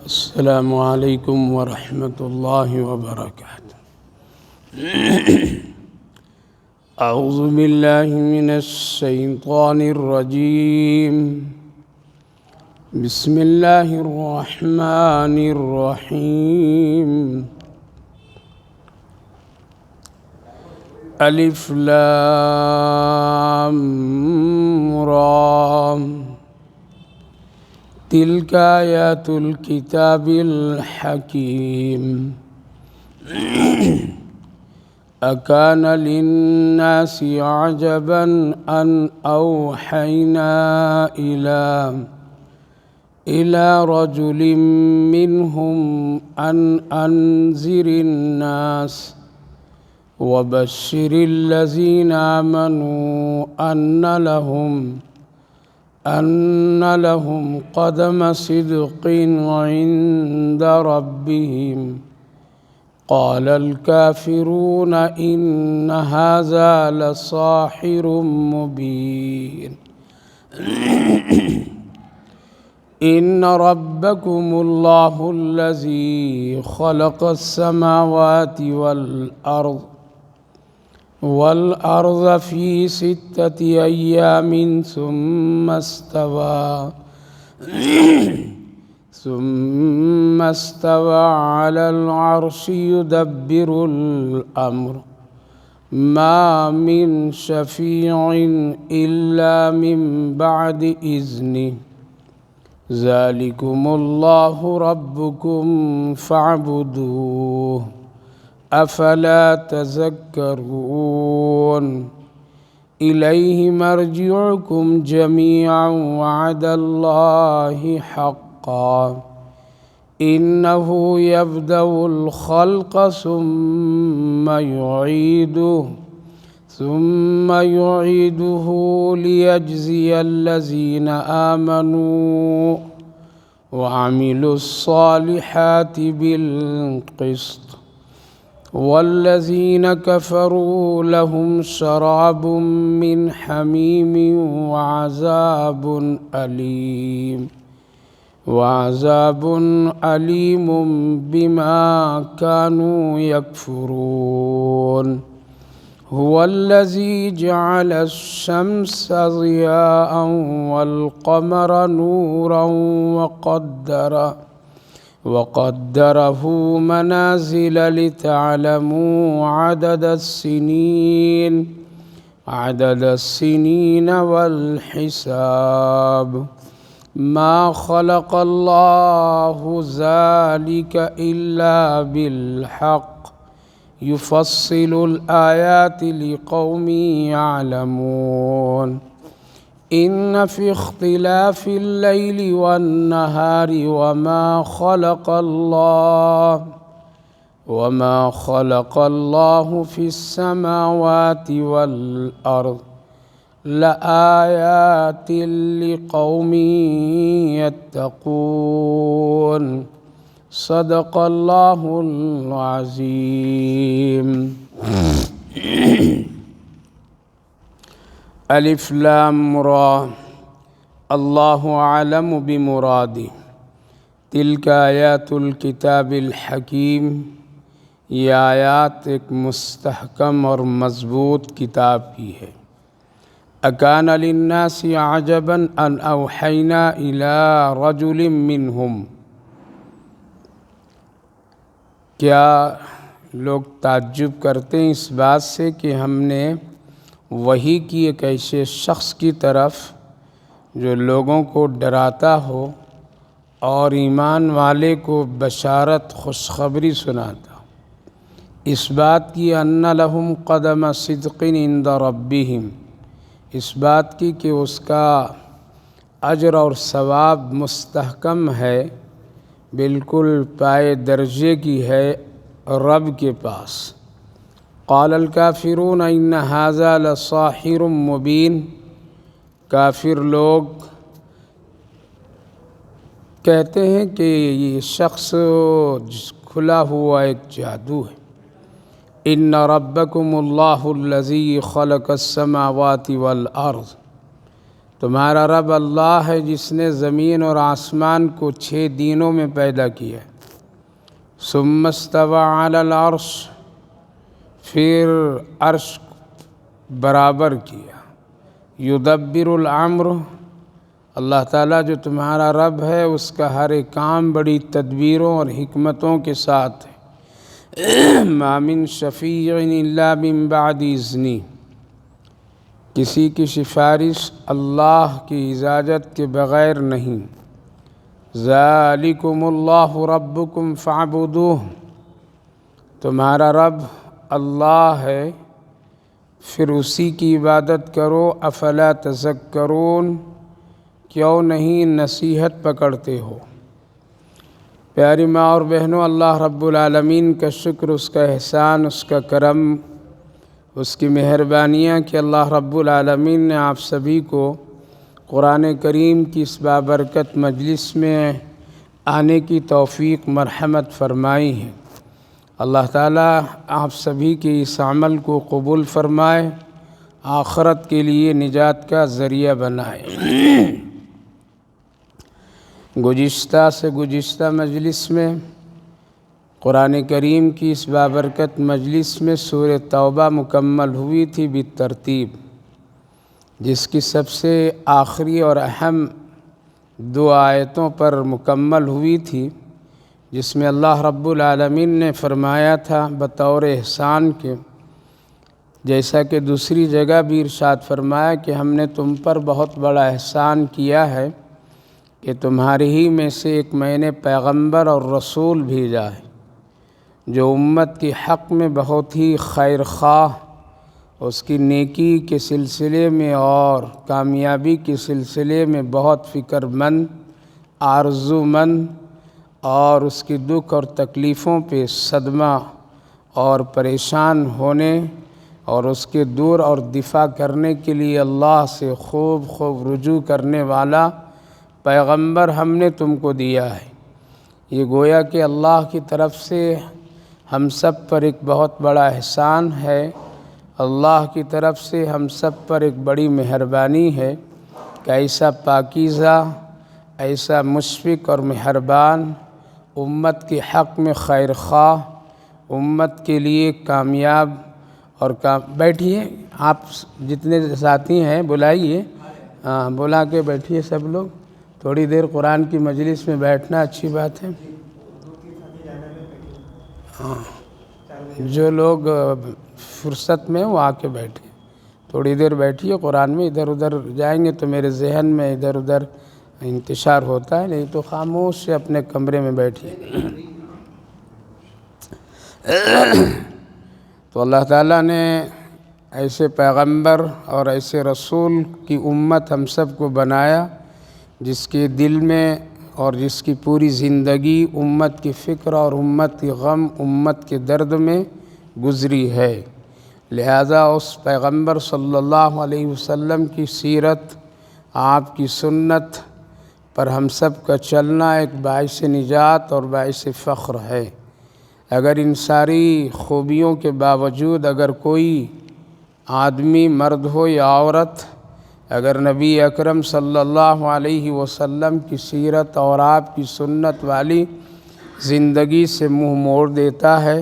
السلام علیکم ورحمۃ اللہ وبرکاتہ۔ اعوذ باللہ من الشیطان الرجیم، بسم اللہ الرحمن الرحیم۔ الف لام را، تلک آیات الکتاب الحکیم۔ اکان للناس عجبا ان اوحینا الى رجل منهم ان انذر الناس وبشر الذین آمنوا أن لهم قدم صدق عند ربهم، قال الكافرون إن هذا لساحر مبين۔ إن ربكم الله الذي خلق السماوات والأرض في 6 أيام ثم استوى على العرش يدبر الأمر، ما من شفيع إلا من بعد إذنه، ذلكم الله ربكم فاعبدوه افلا تذکرون۔ الیہ مرجعکم جمیعا وعد اللہ حقا، انہ یبدأ الخلق ثم یعیدہ لیجزی الذین آمنوا وعملوا الصالحات بالقسط، والذین کفروا لهم شراب من حمیم وعذاب علیم بما كانوا یکفرون۔ هو الذی جعل الشمس ضیاء والقمر نورا وقدره منازل لتعلموا عدد السنين والحساب، ما خلق الله ذلك إلا بالحق، يفصل الآيات لقوم يعلمون۔ إن في اختلاف الليل والنهار وما خلق الله في السماوات والأرض لآيات لقوم يتقون، صدق الله العظيم۔ الف لام را، اللہ اعلم بمرادہ، تلک آیات الکتاب الحکیم، یہ آیات ایک مستحکم اور مضبوط کتاب کی ہے۔ اکان للناس عجبا ان اوحینا الی رجل منہم، کیا لوگ تعجب کرتے ہیں اس بات سے کہ ہم نے وحی کی ایک ایسے شخص کی طرف جو لوگوں کو ڈراتا ہو اور ایمان والے کو بشارت خوشخبری سناتا ہو، اس بات کی ان لہم قدم صدق عند ربہم، اس بات کی کہ اس کا اجر اور ثواب مستحکم ہے، بالکل پائے درجے کی ہے رب کے پاس۔ قال الکافرون ان ھذا لساحر مبین، کافر لوگ کہتے ہیں کہ یہ شخص کھلا ہوا ایک جادو ہے۔ ان ربکم اللہ الذی خلق السماوات والارض، تمہارا رب اللہ ہے جس نے زمین اور آسمان کو 6 دنوں میں پیدا کیا۔ ثم استوى علی العرش، پھر عرش برابر کیا۔ یدبر الامر، اللہ تعالیٰ جو تمہارا رب ہے اس کا ہر ایک کام بڑی تدبیروں اور حکمتوں کے ساتھ ہے۔ ما من شفیع الا من بعد اذنہ، کسی کی سفارش اللہ کی اجازت کے بغیر نہیں۔ ذالکم اللہ ربکم فاعبدوہ، تمہارا رب اللہ ہے پھر اسی کی عبادت کرو۔ افلا تذکرون، کیوں نہیں نصیحت پکڑتے ہو؟ پیاری ماں اور بہنوں، اللہ رب العالمین کا شکر، اس کا احسان، اس کا کرم، اس کی مہربانیاں کہ اللہ رب العالمین نے آپ سبھی کو قرآن کریم کی اس بابرکت مجلس میں آنے کی توفیق مرحمت فرمائی ہے۔ اللہ تعالیٰ آپ سبھی کے اس عمل کو قبول فرمائے، آخرت کے لیے نجات کا ذریعہ بنائے۔ گزشتہ مجلس میں قرآن کریم کی اس بابرکت مجلس میں سورہ توبہ مکمل ہوئی تھی بالترتیب، جس کی سب سے آخری اور اہم 2 آیتوں پر مکمل ہوئی تھی، جس میں اللہ رب العالمین نے فرمایا تھا بطور احسان کے، جیسا کہ دوسری جگہ بھی ارشاد فرمایا کہ ہم نے تم پر بہت بڑا احسان کیا ہے کہ تمہارے ہی میں سے ایک میں نے پیغمبر اور رسول بھیجا ہے جو امت کے حق میں بہت ہی خیر خواہ، اس کی نیکی کے سلسلے میں اور کامیابی کے سلسلے میں بہت فکر مند، آرزو مند، اور اس کی دکھ اور تکلیفوں پہ صدمہ اور پریشان ہونے اور اس کے دور اور دفاع کرنے کے لیے اللہ سے خوب رجوع کرنے والا پیغمبر ہم نے تم کو دیا ہے۔ یہ گویا کہ اللہ کی طرف سے ہم سب پر ایک بہت بڑا احسان ہے، اللہ کی طرف سے ہم سب پر ایک بڑی مہربانی ہے کہ ایسا پاکیزہ، ایسا مشفق اور مہربان، امت کے حق میں خیر خواہ، امت کے لیے کامیاب اور بیٹھیے، آپ جتنے ساتھی ہیں بلائیے، بلا کے بیٹھیے سب لوگ، تھوڑی دیر قرآن کی مجلس میں بیٹھنا اچھی بات ہے۔ جو لوگ فرصت میں وہ آ کے بیٹھیں، تھوڑی دیر بیٹھیے قرآن میں، ادھر ادھر جائیں گے تو میرے ذہن میں ادھر ادھر انتشار ہوتا ہے، نہیں تو خاموش سے اپنے کمرے میں بیٹھیے۔ تو اللہ تعالیٰ نے ایسے پیغمبر اور ایسے رسول کی امت ہم سب کو بنایا جس کے دل میں اور جس کی پوری زندگی امت کی فکر اور امت کی غم، امت کے درد میں گزری ہے۔ لہذا اس پیغمبر صلی اللہ علیہ وسلم کی سیرت، آپ کی سنت پر ہم سب کا چلنا ایک باعث نجات اور باعث فخر ہے۔ اگر ان ساری خوبیوں کے باوجود اگر کوئی آدمی، مرد ہو یا عورت، اگر نبی اکرم صلی اللہ علیہ وسلم کی سیرت اور آپ کی سنت والی زندگی سے منہ موڑ دیتا ہے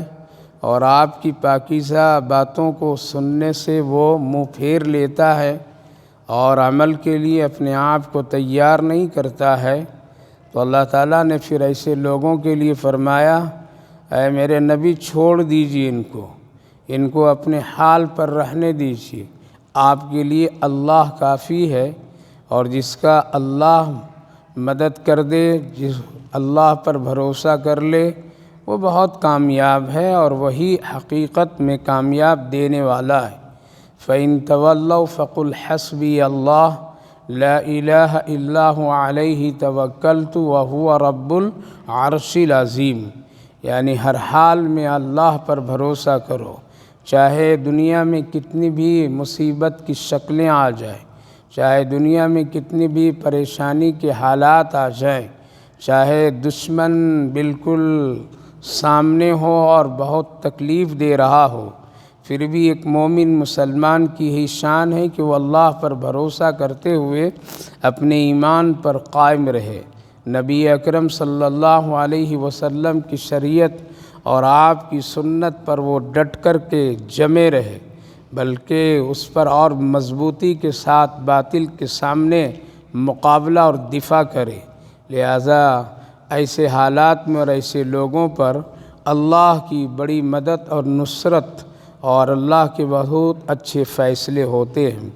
اور آپ کی پاکیزہ باتوں کو سننے سے وہ منہ پھیر لیتا ہے اور عمل کے لیے اپنے آپ کو تیار نہیں کرتا ہے، تو اللہ تعالیٰ نے پھر ایسے لوگوں کے لیے فرمایا، اے میرے نبی چھوڑ دیجیے ان کو اپنے حال پر رہنے دیجیے، آپ کے لیے اللہ کافی ہے، اور جس کا اللہ مدد کر دے، جس اللہ پر بھروسہ کر لے، وہ بہت کامیاب ہے اور وہی حقیقت میں کامیاب دینے والا ہے۔ فَإِن تَوَلَّوْا فَقُلْ حَسْبِيَ اللَّهُ لَا إِلَٰهَ إِلَّا هُوَ عَلَيْهِ تَوَكَّلْتُ وَهُوَ رَبُّ الْعَرْشِ الْعَظِيمِ، یعنی ہر حال میں اللہ پر بھروسہ کرو، چاہے دنیا میں کتنی بھی مصیبت کی شکلیں آ جائیں، چاہے دنیا میں کتنی بھی پریشانی کے حالات آ جائیں، چاہے دشمن بالکل سامنے ہو اور بہت تکلیف دے رہا ہو، پھر بھی ایک مومن مسلمان کی ہی شان ہے کہ وہ اللہ پر بھروسہ کرتے ہوئے اپنے ایمان پر قائم رہے، نبی اکرم صلی اللہ علیہ وسلم کی شریعت اور آپ کی سنت پر وہ ڈٹ کر کے جمے رہے، بلکہ اس پر اور مضبوطی کے ساتھ باطل کے سامنے مقابلہ اور دفاع کرے۔ لہذا ایسے حالات میں اور ایسے لوگوں پر اللہ کی بڑی مدد اور نصرت اور اللہ کے بہت اچھے فیصلے ہوتے ہیں۔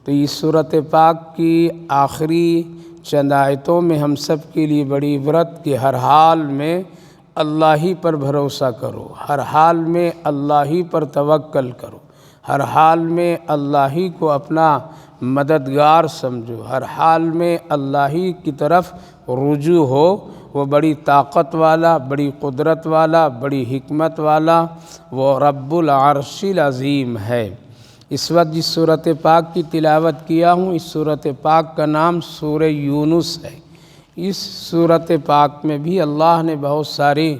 تو اس سورۃ پاک کی آخری چند آیتوں میں ہم سب کے لیے بڑی عبرت کہ ہر حال میں اللہ ہی پر بھروسہ کرو، ہر حال میں اللہ ہی پر توکل کرو، ہر حال میں اللہ ہی کو اپنا مددگار سمجھو، ہر حال میں اللہ ہی کی طرف رجوع ہو۔ وہ بڑی طاقت والا، بڑی قدرت والا، بڑی حکمت والا وہ رب العرش العظیم ہے۔ اس وقت جس سورۃ پاک کی تلاوت کیا ہوں، اس سورۃ پاک کا نام سورہ یونس ہے۔ اس سورۃ پاک میں بھی اللہ نے بہت ساری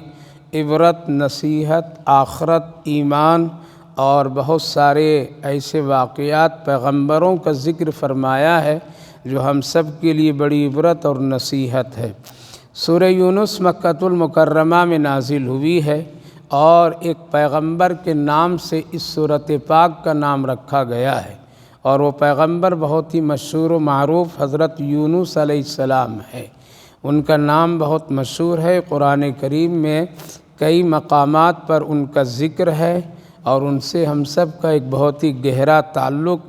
عبرت، نصیحت، آخرت، ایمان اور بہت سارے ایسے واقعات پیغمبروں کا ذکر فرمایا ہے جو ہم سب کے لیے بڑی عبرت اور نصیحت ہے۔ سورہ یونس مکۃ المکرمہ میں نازل ہوئی ہے اور ایک پیغمبر کے نام سے اس سورۃ پاک کا نام رکھا گیا ہے، اور وہ پیغمبر بہت ہی مشہور و معروف حضرت یونس علیہ السلام ہے۔ ان کا نام بہت مشہور ہے، قرآن کریم میں کئی مقامات پر ان کا ذکر ہے، اور ان سے ہم سب کا ایک بہت ہی گہرا تعلق،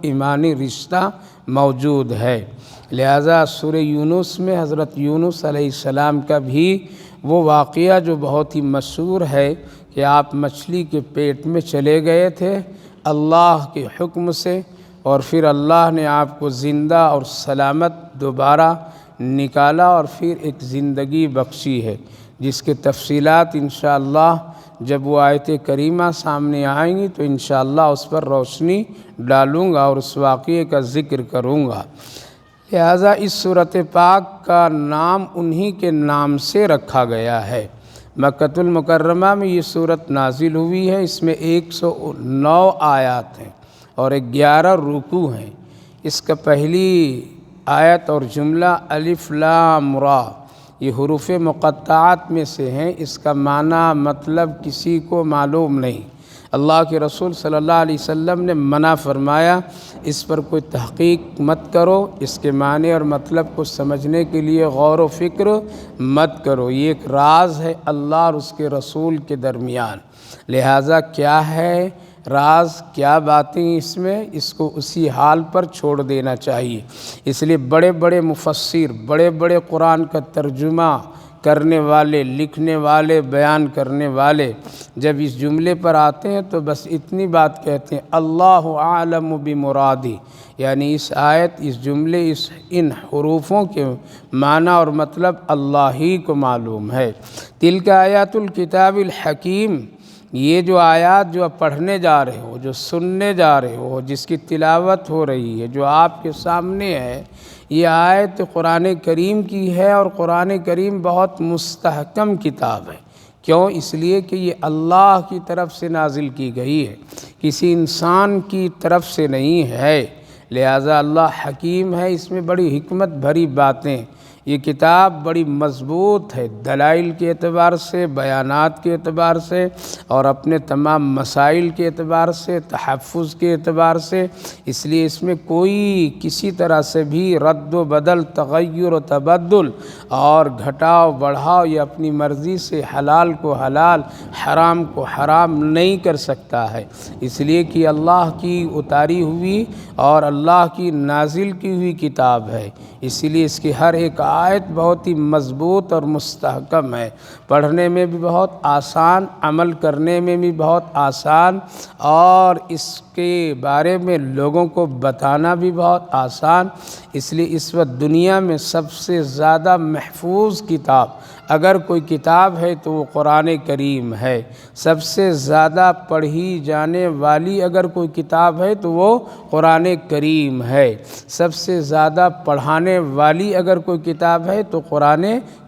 ایمانی رشتہ موجود ہے۔ لہذا سورہ یونس میں حضرت یونس علیہ السلام کا بھی وہ واقعہ جو بہت ہی مشہور ہے کہ آپ مچھلی کے پیٹ میں چلے گئے تھے اللہ کے حکم سے، اور پھر اللہ نے آپ کو زندہ اور سلامت دوبارہ نکالا اور پھر ایک زندگی بخشی ہے، جس کے تفصیلات انشاءاللہ جب وہ آیت کریمہ سامنے آئیں گی تو انشاءاللہ اس پر روشنی ڈالوں گا اور اس واقعے کا ذکر کروں گا۔ لہذا اس سورۃ پاک کا نام انہی کے نام سے رکھا گیا ہے۔ مکۃ المکرمہ میں یہ سورت نازل ہوئی ہے، اس میں 109 آیات ہیں اور 11 رکوع ہیں۔ اس کا پہلی آیت اور جملہ الف لام را یہ حروف مقطعات میں سے ہیں، اس کا معنی مطلب کسی کو معلوم نہیں۔ اللہ کے رسول صلی اللہ علیہ وسلم نے منع فرمایا اس پر کوئی تحقیق مت کرو، اس کے معنی اور مطلب کو سمجھنے کے لیے غور و فکر مت کرو، یہ ایک راز ہے اللہ اور اس کے رسول کے درمیان۔ لہٰذا کیا ہے راز، کیا باتیں اس میں، اس کو اسی حال پر چھوڑ دینا چاہیے۔ اس لیے بڑے بڑے مفسر، بڑے بڑے قرآن کا ترجمہ کرنے والے، لکھنے والے، بیان کرنے والے جب اس جملے پر آتے ہیں تو بس اتنی بات کہتے ہیں اللہ اعلم بمرادی، یعنی اس آیت، اس جملے، ان حروفوں کے معنی اور مطلب اللہ ہی کو معلوم ہے۔ تلک آیات الکتاب الحکیم، یہ جو آیات جو آپ پڑھنے جا رہے ہو، جو سننے جا رہے ہو، جس کی تلاوت ہو رہی ہے، جو آپ کے سامنے ہے، یہ آیت قرآن کریم کی ہے، اور قرآن کریم بہت مستحکم کتاب ہے۔ کیوں؟ اس لیے کہ یہ اللہ کی طرف سے نازل کی گئی ہے، کسی انسان کی طرف سے نہیں ہے۔ لہٰذا اللہ حکیم ہے، اس میں بڑی حکمت بھری باتیں، یہ کتاب بڑی مضبوط ہے دلائل کے اعتبار سے، بیانات کے اعتبار سے، اور اپنے تمام مسائل کے اعتبار سے، تحفظ کے اعتبار سے۔ اس لیے اس میں کوئی کسی طرح سے بھی رد و بدل، تغیر و تبدل اور گھٹاؤ بڑھاؤ یا اپنی مرضی سے حلال کو حلال، حرام کو حرام نہیں کر سکتا ہے، اس لیے کہ اللہ کی اتاری ہوئی اور اللہ کی نازل کی ہوئی کتاب ہے۔ اسی لیے اس کی ہر ایک آیت بہت ہی مضبوط اور مستحکم ہے، پڑھنے میں بھی بہت آسان، عمل کرنے میں بھی بہت آسان، اور اس کے بارے میں لوگوں کو بتانا بھی بہت آسان۔ اس لیے اس وقت دنیا میں سب سے زیادہ محفوظ کتاب اگر کوئی کتاب ہے تو وہ قرآن کریم ہے، سب سے زیادہ پڑھی جانے والی اگر کوئی کتاب ہے تو وہ قرآن کریم ہے، سب سے زیادہ پڑھانے والی اگر کوئی کتاب ہے تو قرآن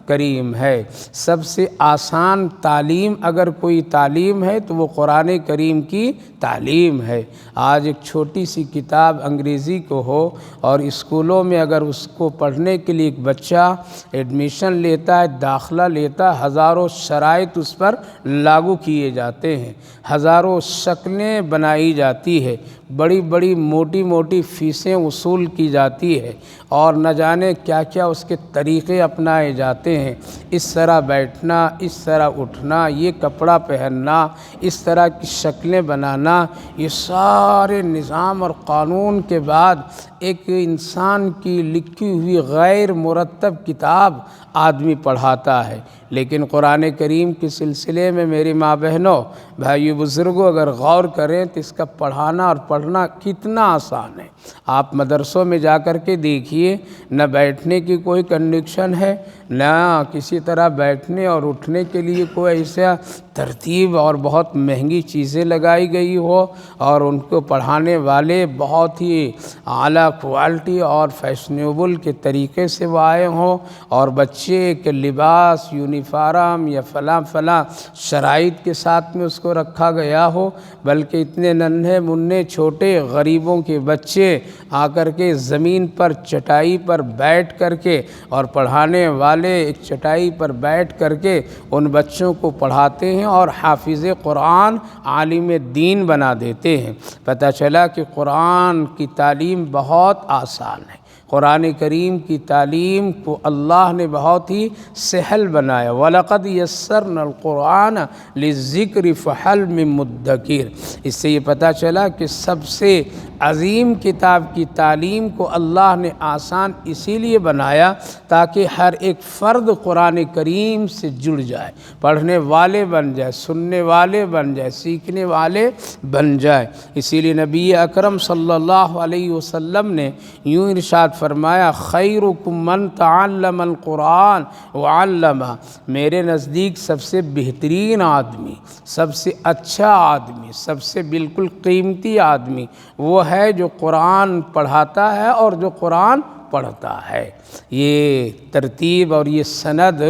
کریم ہے۔ سب سے آسان تعلیم اگر کوئی تعلیم ہے تو وہ قرآن کریم کی تعلیم ہے۔ آج ایک چھوٹی سی کتاب انگریزی کو ہو اور اسکولوں میں اگر اس کو پڑھنے کے لیے ایک بچہ ایڈمیشن لیتا ہے، داخلہ لیتا ہے، ہزاروں شرائط اس پر لاگو کیے جاتے ہیں، ہزاروں شکلیں بنائی جاتی ہے، بڑی بڑی موٹی موٹی فیسیں وصول کی جاتی ہے، اور نہ جانے کیا کیا اس کے طریقے اپنائے جاتے ہیں۔ اس طرح بیٹھنا، اس طرح اٹھنا، یہ کپڑا پہننا، اس طرح کی شکلیں بنانا، یہ سارے نظام اور قانون کے بعد ایک انسان کی لکھی ہوئی غیر مرتب کتاب آدمی پڑھاتا ہے۔ لیکن قرآن کریم کے سلسلے میں میری ماں بہنوں، بھائیو، بزرگوں، اگر غور کریں تو اس کا پڑھانا اور پڑھنا کتنا آسان ہے۔ آپ مدرسوں میں جا کر کے دیکھیے، نہ بیٹھنے کی کوئی کنڈیشن ہے، نہ کسی طرح بیٹھنے اور اٹھنے کے لیے کوئی ایسا ترتیب اور بہت مہنگی چیزیں لگائی گئی ہو، اور ان کو پڑھانے والے بہت ہی اعلیٰ کوالٹی اور فیشنیبل کے طریقے سے وہ آئے ہوں، اور بچے کے لباس، یونیفارم یا فلاں شرائط کے ساتھ میں اس کو رکھا گیا ہو، بلکہ اتنے ننھے منھے چھوٹے غریبوں کے بچے آ کر کے زمین پر چٹائی پر بیٹھ کر کے، اور پڑھانے والے ایک چٹائی پر بیٹھ کر کے ان بچوں کو پڑھاتے ہیں اور حافظ قرآن، عالم دین بنا دیتے ہیں۔ پتہ چلا کہ قرآن کی تعلیم بہت آسان ہے۔ قرآن کریم کی تعلیم کو اللہ نے بہت ہی سہل بنایا۔ وَلَقَدْ يَسَّرْنَا الْقُرْآنَ لِلذِّكْرِ فَهَلْ مِن مُدَّكِرٍ۔ اس سے یہ پتہ چلا کہ سب سے عظیم کتاب کی تعلیم کو اللہ نے آسان اسی لیے بنایا تاکہ ہر ایک فرد قرآن کریم سے جڑ جائے، پڑھنے والے بن جائے، سننے والے بن جائے، سیکھنے والے بن جائے۔ اسی لیے نبی اکرم صلی اللہ علیہ وسلم نے یوں ارشاد فرمایا، خیرکم من تعلم القرآن وعلمہ۔ میرے نزدیک سب سے بہترین آدمی، سب سے اچھا آدمی، سب سے بالکل قیمتی آدمی وہ ہے جو قرآن پڑھاتا ہے اور جو قرآن پڑھتا ہے۔ یہ ترتیب اور یہ سند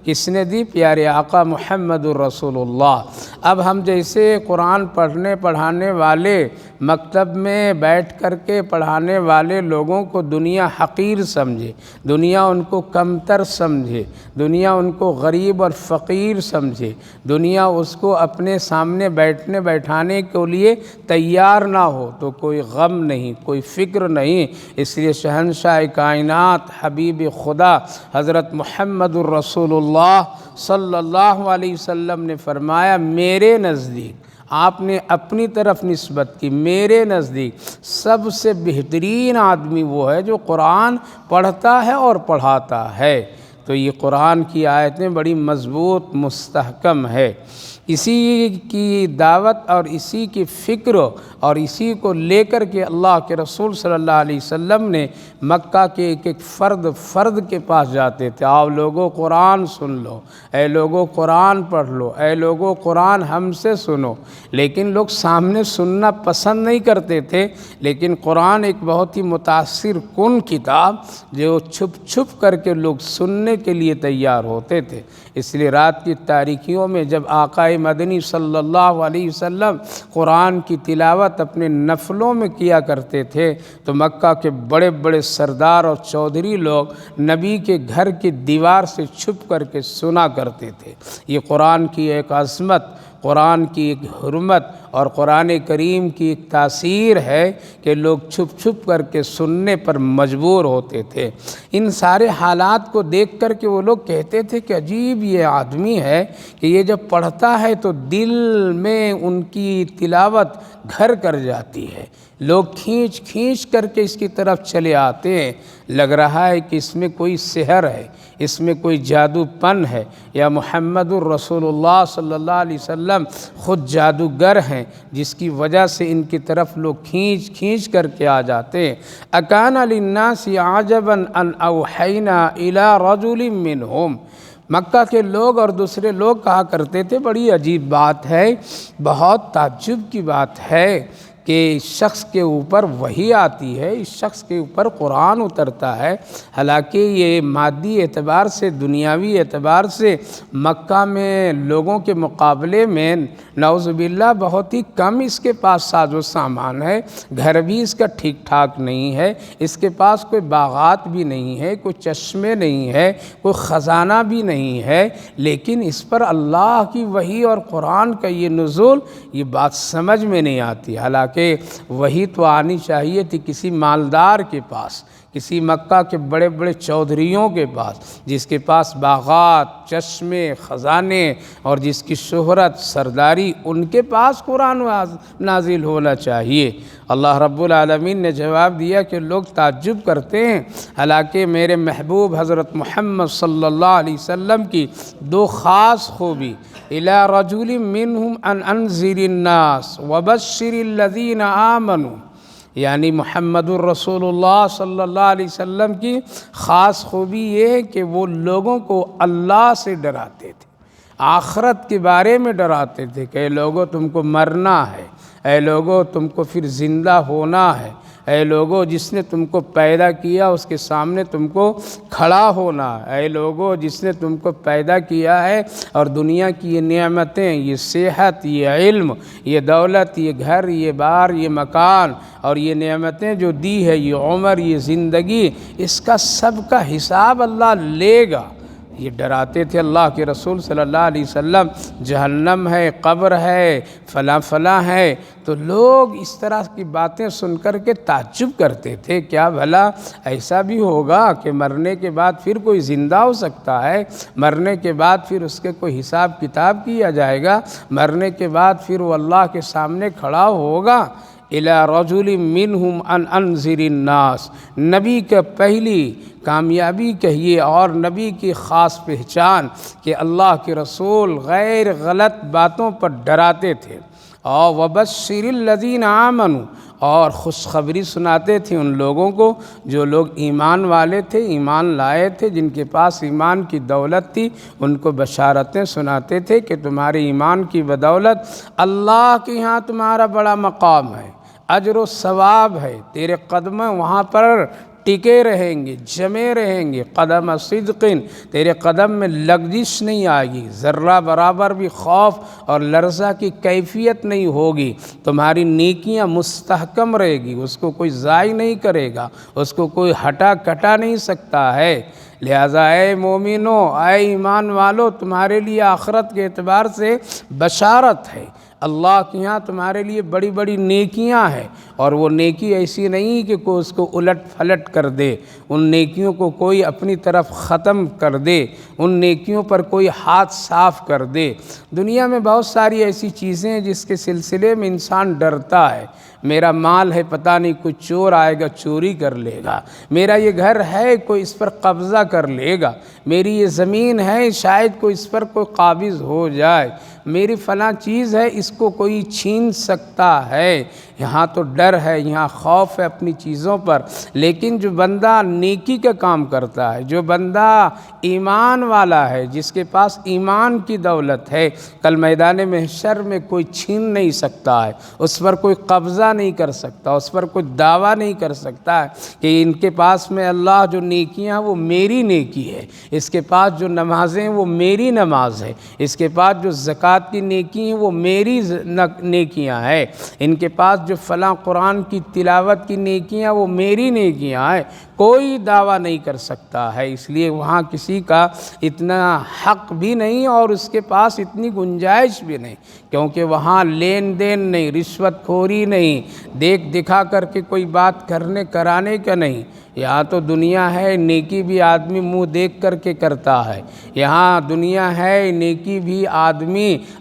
کس نے دی؟ پیارے آقا محمد الرسول اللہ۔ اب ہم جیسے قرآن پڑھانے والے، مکتب میں بیٹھ کر کے پڑھانے والے لوگوں کو دنیا حقیر سمجھے، دنیا ان کو کمتر سمجھے، دنیا ان کو غریب اور فقیر سمجھے، دنیا اس کو اپنے سامنے بیٹھانے کے لیے تیار نہ ہو، تو کوئی غم نہیں، کوئی فکر نہیں۔ اس لیے شہنشاہ کائنات، حبیب خدا حضرت محمد الرسول اللہ صلی اللہ علیہ وسلم نے فرمایا، میرے نزدیک، آپ نے اپنی طرف نسبت کی، میرے نزدیک سب سے بہترین آدمی وہ ہے جو قرآن پڑھتا ہے اور پڑھاتا ہے۔ تو یہ قرآن کی آیتیں بڑی مضبوط، مستحکم ہے۔ اسی کی دعوت اور اسی کی فکر اور اسی کو لے کر کے اللہ کے رسول صلی اللہ علیہ وسلم نے مکہ کے ایک ایک فرد کے پاس جاتے تھے، آؤ لوگوں قرآن سن لو، اے لوگوں قرآن پڑھ لو، اے لوگوں قرآن ہم سے سنو۔ لیکن لوگ سامنے سننا پسند نہیں کرتے تھے، لیکن قرآن ایک بہت ہی متاثر کن کتاب جو چھپ کر کے لوگ سننے کے لیے تیار ہوتے تھے۔ اس لیے رات کی تاریکیوں میں جب آقا مدنی صلی اللہ علیہ وسلم قرآن کی تلاوت اپنے نفلوں میں کیا کرتے تھے تو مکہ کے بڑے بڑے سردار اور چودھری لوگ نبی کے گھر کی دیوار سے چھپ کر کے سنا کرتے تھے۔ یہ قرآن کی ایک عظمت، قرآن کی ایک حرمت اور قرآن کریم کی ایک تاثیر ہے کہ لوگ چھپ کر کے سننے پر مجبور ہوتے تھے۔ ان سارے حالات کو دیکھ کر کے وہ لوگ کہتے تھے کہ عجیب یہ آدمی ہے کہ یہ جب پڑھتا ہے تو دل میں ان کی تلاوت گھر کر جاتی ہے، لوگ کھینچ کر کے اس کی طرف چلے آتے ہیں، لگ رہا ہے کہ اس میں کوئی سحر ہے، اس میں کوئی جادو پن ہے، یا محمد الرسول اللہ صلی اللہ علیہ وسلم خود جادوگر ہیں جس کی وجہ سے ان کی طرف لوگ کھینچ کر کے آ جاتے ہیں۔ اکان للناس عجبا ان اوحینا الی رجل منہم۔ مکہ کے لوگ اور دوسرے لوگ کہا کرتے تھے، بڑی عجیب بات ہے، بہت تعجب کی بات ہے کہ اس شخص کے اوپر وحی آتی ہے، اس شخص کے اوپر قرآن اترتا ہے، حالانکہ یہ مادی اعتبار سے، دنیاوی اعتبار سے مکہ میں لوگوں کے مقابلے میں نعوذ باللہ بہت ہی کم اس کے پاس ساز و سامان ہے، گھر بھی اس کا ٹھیک ٹھاک نہیں ہے، اس کے پاس کوئی باغات بھی نہیں ہے، کوئی چشمے نہیں ہے، کوئی خزانہ بھی نہیں ہے، لیکن اس پر اللہ کی وحی اور قرآن کا یہ نزول، یہ بات سمجھ میں نہیں آتی۔ حالانکہ وحی تو آنی چاہیے تھی کسی مالدار کے پاس، کسی مکہ کے بڑے بڑے چودھریوں کے پاس، جس کے پاس باغات، چشمے، خزانے اور جس کی شہرت، سرداری، ان کے پاس قرآن نازل ہونا چاہیے۔ اللہ رب العالمین نے جواب دیا کہ لوگ تعجب کرتے ہیں، حالانکہ میرے محبوب حضرت محمد صلی اللہ علیہ وسلم کی دو خاص خوبی، اِلَى رَجُلٍ مِّنْهُمْ أَنْ أَنذِرِ النَّاسَ وَبَشِّرِ الَّذِينَ آمَنُوا، یعنی محمد الرسول اللہ صلی اللہ علیہ وسلم کی خاص خوبی یہ ہے کہ وہ لوگوں کو اللہ سے ڈراتے تھے، آخرت کے بارے میں ڈراتے تھے کہ اے لوگو تم کو مرنا ہے، اے لوگو تم کو پھر زندہ ہونا ہے، اے لوگو جس نے تم کو پیدا کیا اس کے سامنے تم کو کھڑا ہونا ہے، اے لوگو جس نے تم کو پیدا کیا ہے اور دنیا کی یہ نعمتیں، یہ صحت، یہ علم، یہ دولت، یہ گھر، یہ بار، یہ مکان اور یہ نعمتیں جو دی ہے، یہ عمر، یہ زندگی، اس کا سب کا حساب اللہ لے گا۔ یہ ڈراتے تھے اللہ کے رسول صلی اللہ علیہ وسلم، جہنم ہے، قبر ہے، فلاں فلاں ہے، تو لوگ اس طرح کی باتیں سن کر کے تعجب کرتے تھے، کیا بھلا ایسا بھی ہوگا کہ مرنے کے بعد پھر کوئی زندہ ہو سکتا ہے، مرنے کے بعد پھر اس کے کوئی حساب کتاب کیا جائے گا، مرنے کے بعد پھر وہ اللہ کے سامنے کھڑا ہوگا۔ اِلَى رَجُلٍ مِّنْهُمْ أَنْ أَنذِرِ النَّاسَ، نبی کا پہلی کامیابی کہیے اور نبی کی خاص پہچان کہ اللہ کے رسول غیر غلط باتوں پر ڈراتے تھے، اور وَبَشِّرِ الَّذِينَ آمَنُوا، اور خوشخبری سناتے تھے ان لوگوں کو جو لوگ ایمان والے تھے، ایمان لائے تھے، جن کے پاس ایمان کی دولت تھی، ان کو بشارتیں سناتے تھے کہ تمہارے ایمان کی بدولت اللہ کے ہاں تمہارا بڑا مقام ہے، اجر و ثواب ہے، تیرے قدم وہاں پر ٹکے رہیں گے، جمے رہیں گے، قدم صدق، تیرے قدم میں لغزش نہیں آئے گی، ذرہ برابر بھی خوف اور لرزہ کی کیفیت نہیں ہوگی، تمہاری نیکیاں مستحکم رہے گی، اس کو کوئی ضائع نہیں کرے گا، اس کو کوئی ہٹا کٹا نہیں سکتا ہے۔ لہٰذا اے مومنو، اے ایمان والو، تمہارے لیے آخرت کے اعتبار سے بشارت ہے، اللہ کے یہاں تمہارے لیے بڑی بڑی نیکیاں ہیں، اور وہ نیکی ایسی نہیں کہ کوئی اس کو الٹ پھلٹ کر دے، ان نیکیوں کو کوئی اپنی طرف ختم کر دے، ان نیکیوں پر کوئی ہاتھ صاف کر دے۔ دنیا میں بہت ساری ایسی چیزیں ہیں جس کے سلسلے میں انسان ڈرتا ہے، میرا مال ہے، پتہ نہیں کوئی چور آئے گا چوری کر لے گا، میرا یہ گھر ہے کوئی اس پر قبضہ کر لے گا، میری یہ زمین ہے شاید کوئی اس پر کوئی قابض ہو جائے، میری فلاں چیز ہے اس کو کوئی چھین سکتا ہے۔ یہاں تو ڈر ہے، یہاں خوف ہے اپنی چیزوں پر، لیکن جو بندہ نیکی کا کام کرتا ہے، جو بندہ ایمان والا ہے، جس کے پاس ایمان کی دولت ہے، کل میدان محشر میں کوئی چھین نہیں سکتا ہے، اس پر کوئی قبضہ نہیں کر سکتا، اس پر کوئی دعویٰ نہیں کر سکتا ہے کہ ان کے پاس میں اللہ جو نیکیاں وہ میری نیکی ہے، اس کے پاس جو نمازیں وہ میری نماز ہے، اس کے پاس جو زکوٰۃ کی نیکی ہیں وہ میری نیکیاں ہیں، ان کے پاس جو فلاں قرآن کی تلاوت کی نیکیاں وہ میری نیکیاں ہیں، کوئی دعویٰ نہیں کر سکتا ہے۔ اس لیے وہاں کسی کا اتنا حق بھی نہیں اور اس کے پاس اتنی گنجائش بھی نہیں، کیونکہ وہاں لین دین نہیں، رشوت خوری نہیں، دیکھ دکھا کر کے کوئی بات کرنے کرانے کا نہیں۔ یہاں تو دنیا ہے، نیکی بھی آدمی منہ دیکھ کر کے کرتا ہے، یہاں دنیا ہے، نیکی بھی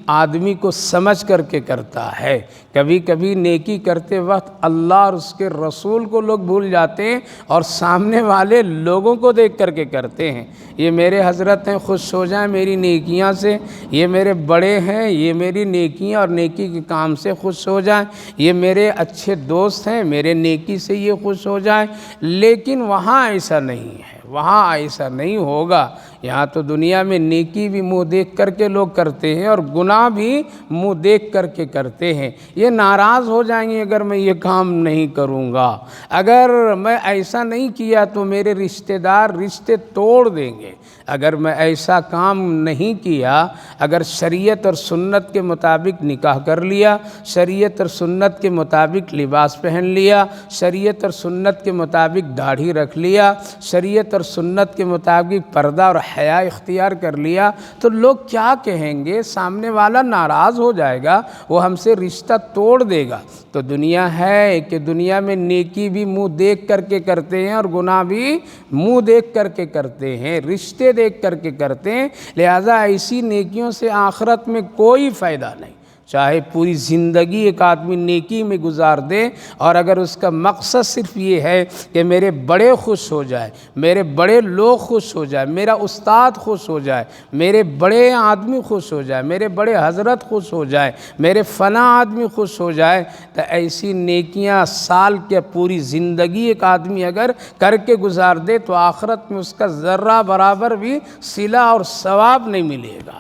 آدمی کو سمجھ کر کے کرتا ہے۔ کبھی کبھی نیکی کرتے وقت اللہ اور اس کے رسول کو لوگ بھول جاتے ہیں اور سامنے والے لوگوں کو دیکھ کر کے کرتے ہیں، یہ میرے حضرت ہیں خوش ہو جائیں میری نیکیاں سے، یہ میرے بڑے ہیں یہ میری نیکیاں اور نیکی کے کام سے خوش ہو جائیں، یہ میرے اچھے دوست ہیں میرے نیکی سے یہ خوش ہو جائیں، لیکن وہاں ایسا نہیں ہے۔ وہاں ایسا نہیں ہوگا۔ یہاں تو دنیا میں نیکی بھی منہ دیکھ کر کے لوگ کرتے ہیں اور گناہ بھی منہ دیکھ کر کے کرتے ہیں۔ یہ ناراض ہو جائیں گے اگر میں یہ کام نہیں کروں گا، اگر میں ایسا نہیں کیا تو میرے رشتہ دار رشتے توڑ دیں گے، اگر میں ایسا کام نہیں کیا، اگر شریعت اور سنت کے مطابق نکاح کر لیا، شریعت اور سنت کے مطابق لباس پہن لیا، شریعت اور سنت کے مطابق داڑھی رکھ لیا، شریعت اور سنت کے مطابق پردہ اور حیا اختیار کر لیا، تو لوگ کیا کہیں گے؟ سامنے والا ناراض ہو جائے گا، وہ ہم سے رشتہ توڑ دے گا۔ تو دنیا ہے کہ دنیا میں نیکی بھی منہ دیکھ کر کے کرتے ہیں اور گناہ بھی منہ دیکھ کر کے کرتے ہیں، رشتے دیکھ کر کے کرتے ہیں، لہذا ایسی نیکیوں سے آخرت میں کوئی فائدہ نہیں۔ چاہے پوری زندگی ایک آدمی نیکی میں گزار دے، اور اگر اس کا مقصد صرف یہ ہے کہ میرے بڑے خوش ہو جائے، میرے بڑے لوگ خوش ہو جائے، میرا استاد خوش ہو جائے، میرے بڑے آدمی خوش ہو جائے، میرے بڑے حضرت خوش ہو جائے، میرے فلاں آدمی خوش ہو جائے، تو ایسی نیکیاں سال کے پوری زندگی ایک آدمی اگر کر کے گزار دے تو آخرت میں اس کا ذرہ برابر بھی صلہ اور ثواب نہیں ملے گا۔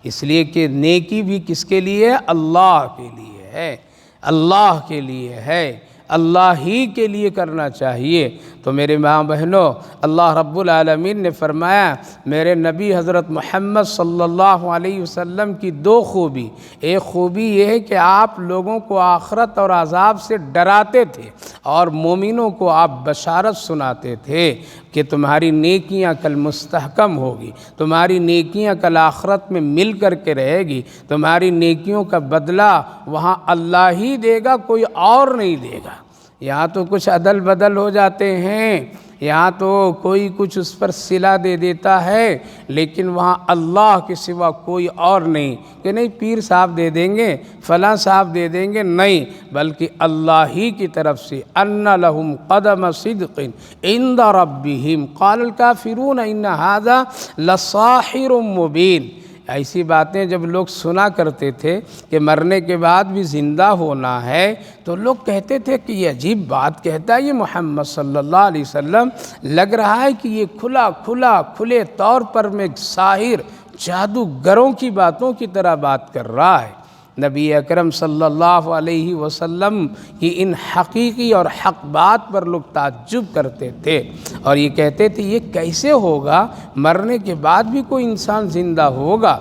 اس لیے کہ نیکی بھی کس کے لیے؟ اللہ کے لیے ہے، اللہ کے لیے ہے، اللہ ہی کے لیے کرنا چاہیے۔ تو میرے ماں بہنوں، اللہ رب العالمین نے فرمایا میرے نبی حضرت محمد صلی اللہ علیہ وسلم کی دو خوبی، ایک خوبی یہ ہے کہ آپ لوگوں کو آخرت اور عذاب سے ڈراتے تھے، اور مومنوں کو آپ بشارت سناتے تھے کہ تمہاری نیکیاں کل مستحکم ہوگی، تمہاری نیکیاں کل آخرت میں مل کر کے رہے گی، تمہاری نیکیوں کا بدلہ وہاں اللہ ہی دے گا، کوئی اور نہیں دے گا۔ یہاں تو کچھ عدل بدل ہو جاتے ہیں، یہاں تو کوئی کچھ اس پر صلہ دے دیتا ہے، لیکن وہاں اللہ کے سوا کوئی اور نہیں کہ نہیں پیر صاحب دے دیں گے، فلاں صاحب دے دیں گے، نہیں، بلکہ اللہ ہی کی طرف سے ان لہم قدم صدق عند ربہم قال الکافرون ان ھذا لساحر مبین۔ ایسی باتیں جب لوگ سنا کرتے تھے کہ مرنے کے بعد بھی زندہ ہونا ہے، تو لوگ کہتے تھے کہ یہ عجیب بات کہتا ہے یہ محمد صلی اللہ علیہ وسلم، لگ رہا ہے کہ یہ کھلے طور پر میں ساحر جادوگروں کی باتوں کی طرح بات کر رہا ہے۔ نبی اکرم صلی اللہ علیہ وسلم کی ان حقیقی اور حق بات پر لوگ تعجب کرتے تھے، اور یہ کہتے تھے یہ کیسے ہوگا، مرنے کے بعد بھی کوئی انسان زندہ ہوگا۔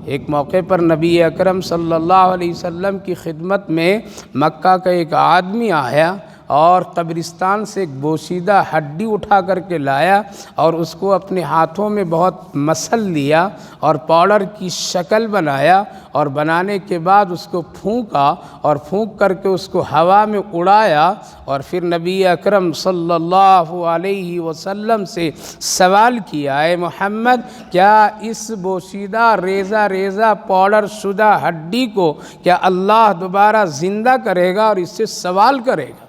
ایک موقع پر نبی اکرم صلی اللہ علیہ وسلم کی خدمت میں مکہ کا ایک آدمی آیا اور قبرستان سے ایک بوسیدہ ہڈی اٹھا کر کے لایا، اور اس کو اپنے ہاتھوں میں بہت مسل لیا اور پاؤڈر کی شکل بنایا، اور بنانے کے بعد اس کو پھونکا، اور پھونک کر کے اس کو ہوا میں اڑایا، اور پھر نبی اکرم صلی اللہ علیہ وسلم سے سوال کیا، اے محمد کیا اس بوسیدہ ریزہ پاؤڈر شدہ ہڈی کو کیا اللہ دوبارہ زندہ کرے گا اور اس سے سوال کرے گا؟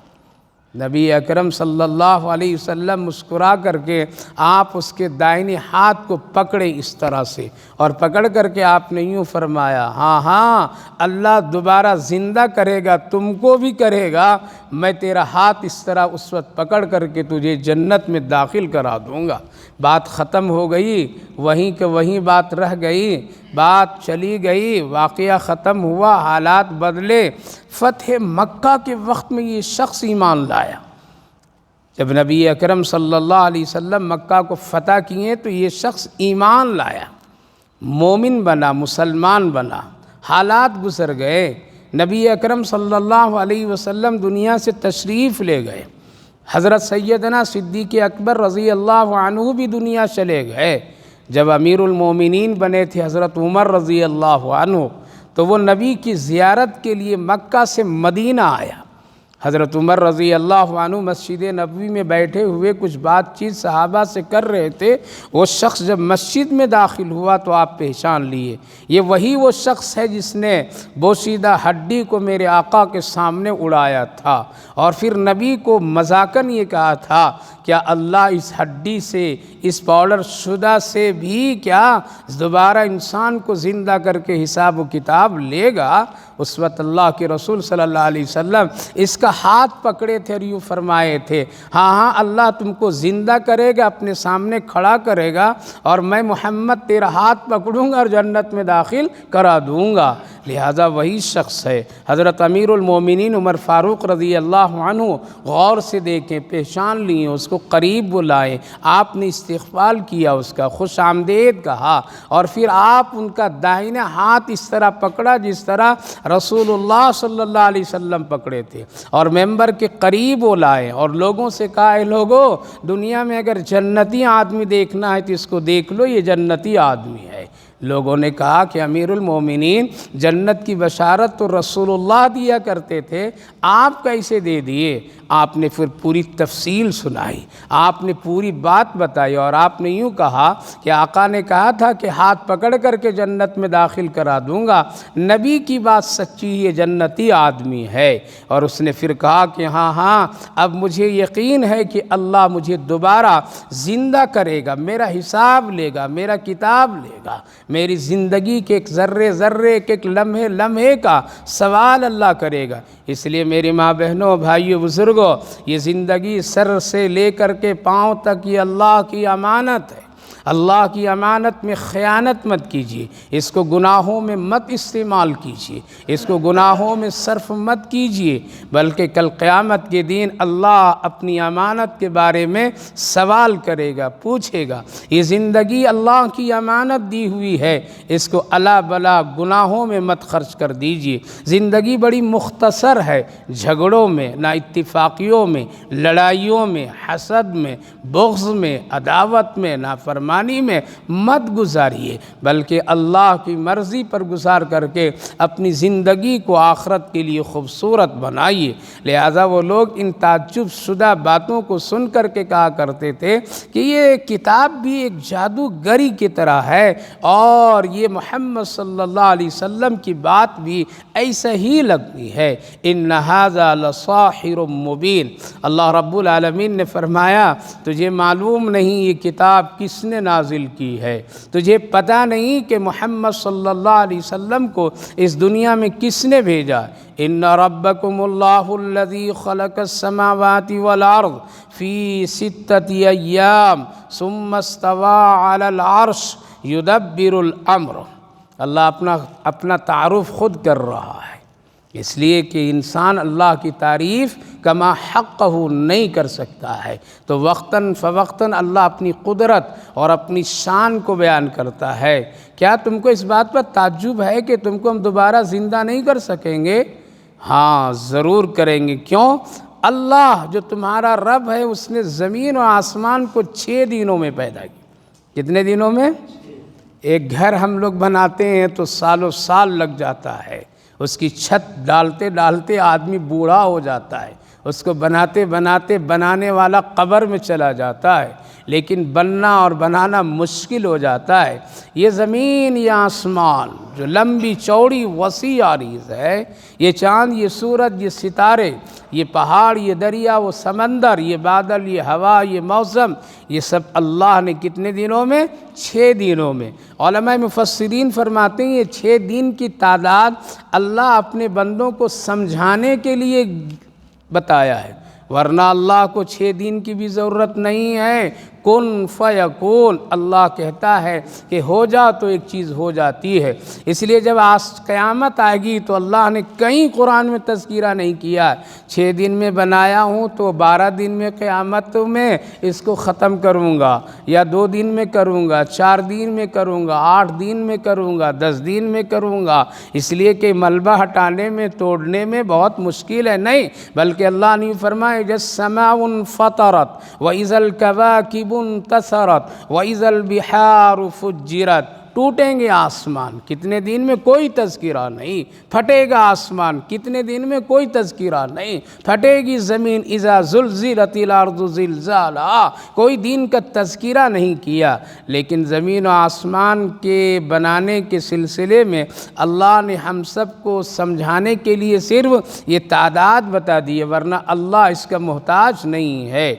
نبی اکرم صلی اللہ علیہ وسلم مسکرا کر کے آپ اس کے دائنے ہاتھ کو پکڑے اس طرح سے، اور پکڑ کر کے آپ نے یوں فرمایا، ہاں اللہ دوبارہ زندہ کرے گا، تم کو بھی کرے گا، میں تیرا ہاتھ اس طرح اس وقت پکڑ کر کے تجھے جنت میں داخل کرا دوں گا۔ بات ختم ہو گئی، وہیں کہ وہیں بات رہ گئی، بات چلی گئی، واقعہ ختم ہوا، حالات بدلے۔ فتح مکہ کے وقت میں یہ شخص ایمان لایا۔ جب نبی اکرم صلی اللہ علیہ وسلم مکہ کو فتح کیے تو یہ شخص ایمان لایا، مومن بنا، مسلمان بنا، حالات گزر گئے، نبی اکرم صلی اللہ علیہ وسلم دنیا سے تشریف لے گئے، حضرت سیدنا صدیق اکبر رضی اللہ عنہ بھی دنیا چلے گئے۔ جب امیر المومنین بنے تھے حضرت عمر رضی اللہ عنہ، تو وہ نبی کی زیارت کے لیے مکہ سے مدینہ آیا۔ حضرت عمر رضی اللہ عنہ مسجد نبوی میں بیٹھے ہوئے کچھ بات چیت صحابہ سے کر رہے تھے، وہ شخص جب مسجد میں داخل ہوا تو آپ پہچان لیے، یہ وہی وہ شخص ہے جس نے بوسیدہ ہڈی کو میرے آقا کے سامنے اڑایا تھا، اور پھر نبی کو مذاقاً یہ کہا تھا کیا اللہ اس ہڈی سے، اس پاؤڈر شدہ سے بھی کیا دوبارہ انسان کو زندہ کر کے حساب و کتاب لے گا؟ اسوۃ اللہ کے رسول صلی اللہ علیہ وسلم اس کا ہاتھ پکڑے تھے اور یوں فرمائے تھے، ہاں ہاں اللہ تم کو زندہ کرے گا، اپنے سامنے کھڑا کرے گا اور میں محمد تیرا ہاتھ پکڑوں گا اور جنت میں داخل کرا دوں گا۔ لہٰذا وہی شخص ہے حضرت امیر المومنین عمر فاروق رضی اللہ عنہ۔ غور سے دیکھیں، پہچان لیے، اس کو قریب بلائیں، آپ نے استقبال کیا، اس کا خوش آمدید کہا، اور پھر آپ ان کا داہنا ہاتھ اس طرح پکڑا جس طرح رسول اللہ صلی اللہ علیہ وسلم پکڑے تھے، اور ممبر کے قریب بلائے اور لوگوں سے کہا، اے لوگوں، دنیا میں اگر جنتی آدمی دیکھنا ہے تو اس کو دیکھ لو، یہ جنتی آدمی ہے۔ لوگوں نے کہا کہ امیر المومنین، جنت کی بشارت تو رسول اللہ دیا کرتے تھے، آپ کیسے دے دیے؟ آپ نے پھر پوری تفصیل سنائی، آپ نے پوری بات بتائی، اور آپ نے یوں کہا کہ آقا نے کہا تھا کہ ہاتھ پکڑ کر کے جنت میں داخل کرا دوں گا، نبی کی بات سچی، یہ جنتی آدمی ہے۔ اور اس نے پھر کہا کہ ہاں ہاں اب مجھے یقین ہے کہ اللہ مجھے دوبارہ زندہ کرے گا، میرا حساب لے گا، میرا کتاب لے گا، میری زندگی کے ایک ذرے ذرے ایک لمحے لمحے کا سوال اللہ کرے گا۔ اس لیے میری ماں بہنوں، بھائیوں، بزرگوں، یہ زندگی سر سے لے کر کے پاؤں تک یہ اللہ کی امانت ہے۔ اللہ کی امانت میں خیانت مت کیجیے، اس کو گناہوں میں مت استعمال کیجیے، اس کو گناہوں میں صرف مت کیجیے، بلکہ کل قیامت کے دن اللہ اپنی امانت کے بارے میں سوال کرے گا، پوچھے گا۔ یہ زندگی اللہ کی امانت دی ہوئی ہے، اس کو الا بلا گناہوں میں مت خرچ کر دیجیے۔ زندگی بڑی مختصر ہے، جھگڑوں میں، نا اتفاقیوں میں، لڑائیوں میں، حسد میں، بغض میں، عداوت میں، نافرمانی میں مت گزاریے، بلکہ اللہ کی مرضی پر گزار کر کے اپنی زندگی کو آخرت کے لیے خوبصورت بنائیے۔ لہذا وہ لوگ ان تعجب شدہ باتوں کو سن کر کے کہا کرتے تھے کہ یہ کتاب بھی ایک جادوگری کی طرح ہے، اور یہ محمد صلی اللہ علیہ وسلم کی بات بھی ایسا ہی لگتی ہے۔ ان ھذا لساحر مبین۔ اللہ رب العالمین نے فرمایا، تجھے معلوم نہیں یہ کتاب کس نے نازل کی ہے، تجھے پتہ نہیں کہ محمد صلی اللہ علیہ وسلم کو اس دنیا میں کس نے بھیجا۔ ان ربکم اللہ الذی خلق السماوات والارض فی 6 ایام ثم استوى علی العرش یدبر الامر۔ اللہ اپنا تعارف خود کر رہا ہے، اس لیے کہ انسان اللہ کی تعریف کما حقہ نہیں کر سکتا ہے، تو وقتاً فوقتاً اللہ اپنی قدرت اور اپنی شان کو بیان کرتا ہے۔ کیا تم کو اس بات پر تعجب ہے کہ تم کو ہم دوبارہ زندہ نہیں کر سکیں گے؟ ہاں ضرور کریں گے۔ کیوں؟ اللہ جو تمہارا رب ہے، اس نے زمین و آسمان کو 6 دنوں میں پیدا کیا۔ کتنے دنوں میں؟ ایک گھر ہم لوگ بناتے ہیں تو سالوں سال لگ جاتا ہے، اس کی چھت ڈالتے ڈالتے آدمی بوڑھا ہو جاتا ہے، اس کو بناتے بناتے بنانے والا قبر میں چلا جاتا ہے، لیکن بننا اور بنانا مشکل ہو جاتا ہے۔ یہ زمین، یہ آسمان جو لمبی چوڑی وسیع عریض ہے، یہ چاند، یہ سورج، یہ ستارے، یہ پہاڑ، یہ دریا، وہ سمندر، یہ بادل، یہ ہوا، یہ موسم، یہ سب اللہ نے کتنے دنوں میں؟ 6 دنوں میں۔ علماء مفسرین فرماتے ہیں یہ 6 دن کی تعداد اللہ اپنے بندوں کو سمجھانے کے لیے بتایا ہے، ورنہ اللہ کو 6 دن کی بھی ضرورت نہیں ہے۔ کن فیکون، اللہ کہتا ہے کہ ہو جا تو ایک چیز ہو جاتی ہے۔ اس لیے جب قیامت آئے گی تو اللہ نے کہیں قرآن میں تذکرہ نہیں کیا 6 دن میں بنایا ہوں تو 12 دن میں قیامت میں اس کو ختم کروں گا، یا 2 دن میں کروں گا، 4 دن میں کروں گا، 8 دن میں کروں گا، 10 دن میں کروں گا، اس لیے کہ ملبہ ہٹانے میں، توڑنے میں بہت مشکل ہے، نہیں، بلکہ اللہ نے فرمایا السماء انفطرت وَإِذَا الْكَوَاكِبُ انتثرت وَإِذَا الْبِحَارُ فُجِّرَتْ۔ ٹوٹیں گے آسمان، کتنے دن میں؟ کوئی تذکرہ نہیں۔ پھٹے گا آسمان، کتنے دن میں؟ کوئی تذکرہ نہیں۔ پھٹے گی زمین، اذا زلزلت الارض زلزالہا، کوئی دن کا تذکرہ نہیں کیا۔ لیکن زمین و آسمان کے بنانے کے سلسلے میں اللہ نے ہم سب کو سمجھانے کے لیے صرف یہ تعداد بتا دی ہے، ورنہ اللہ اس کا محتاج نہیں ہے۔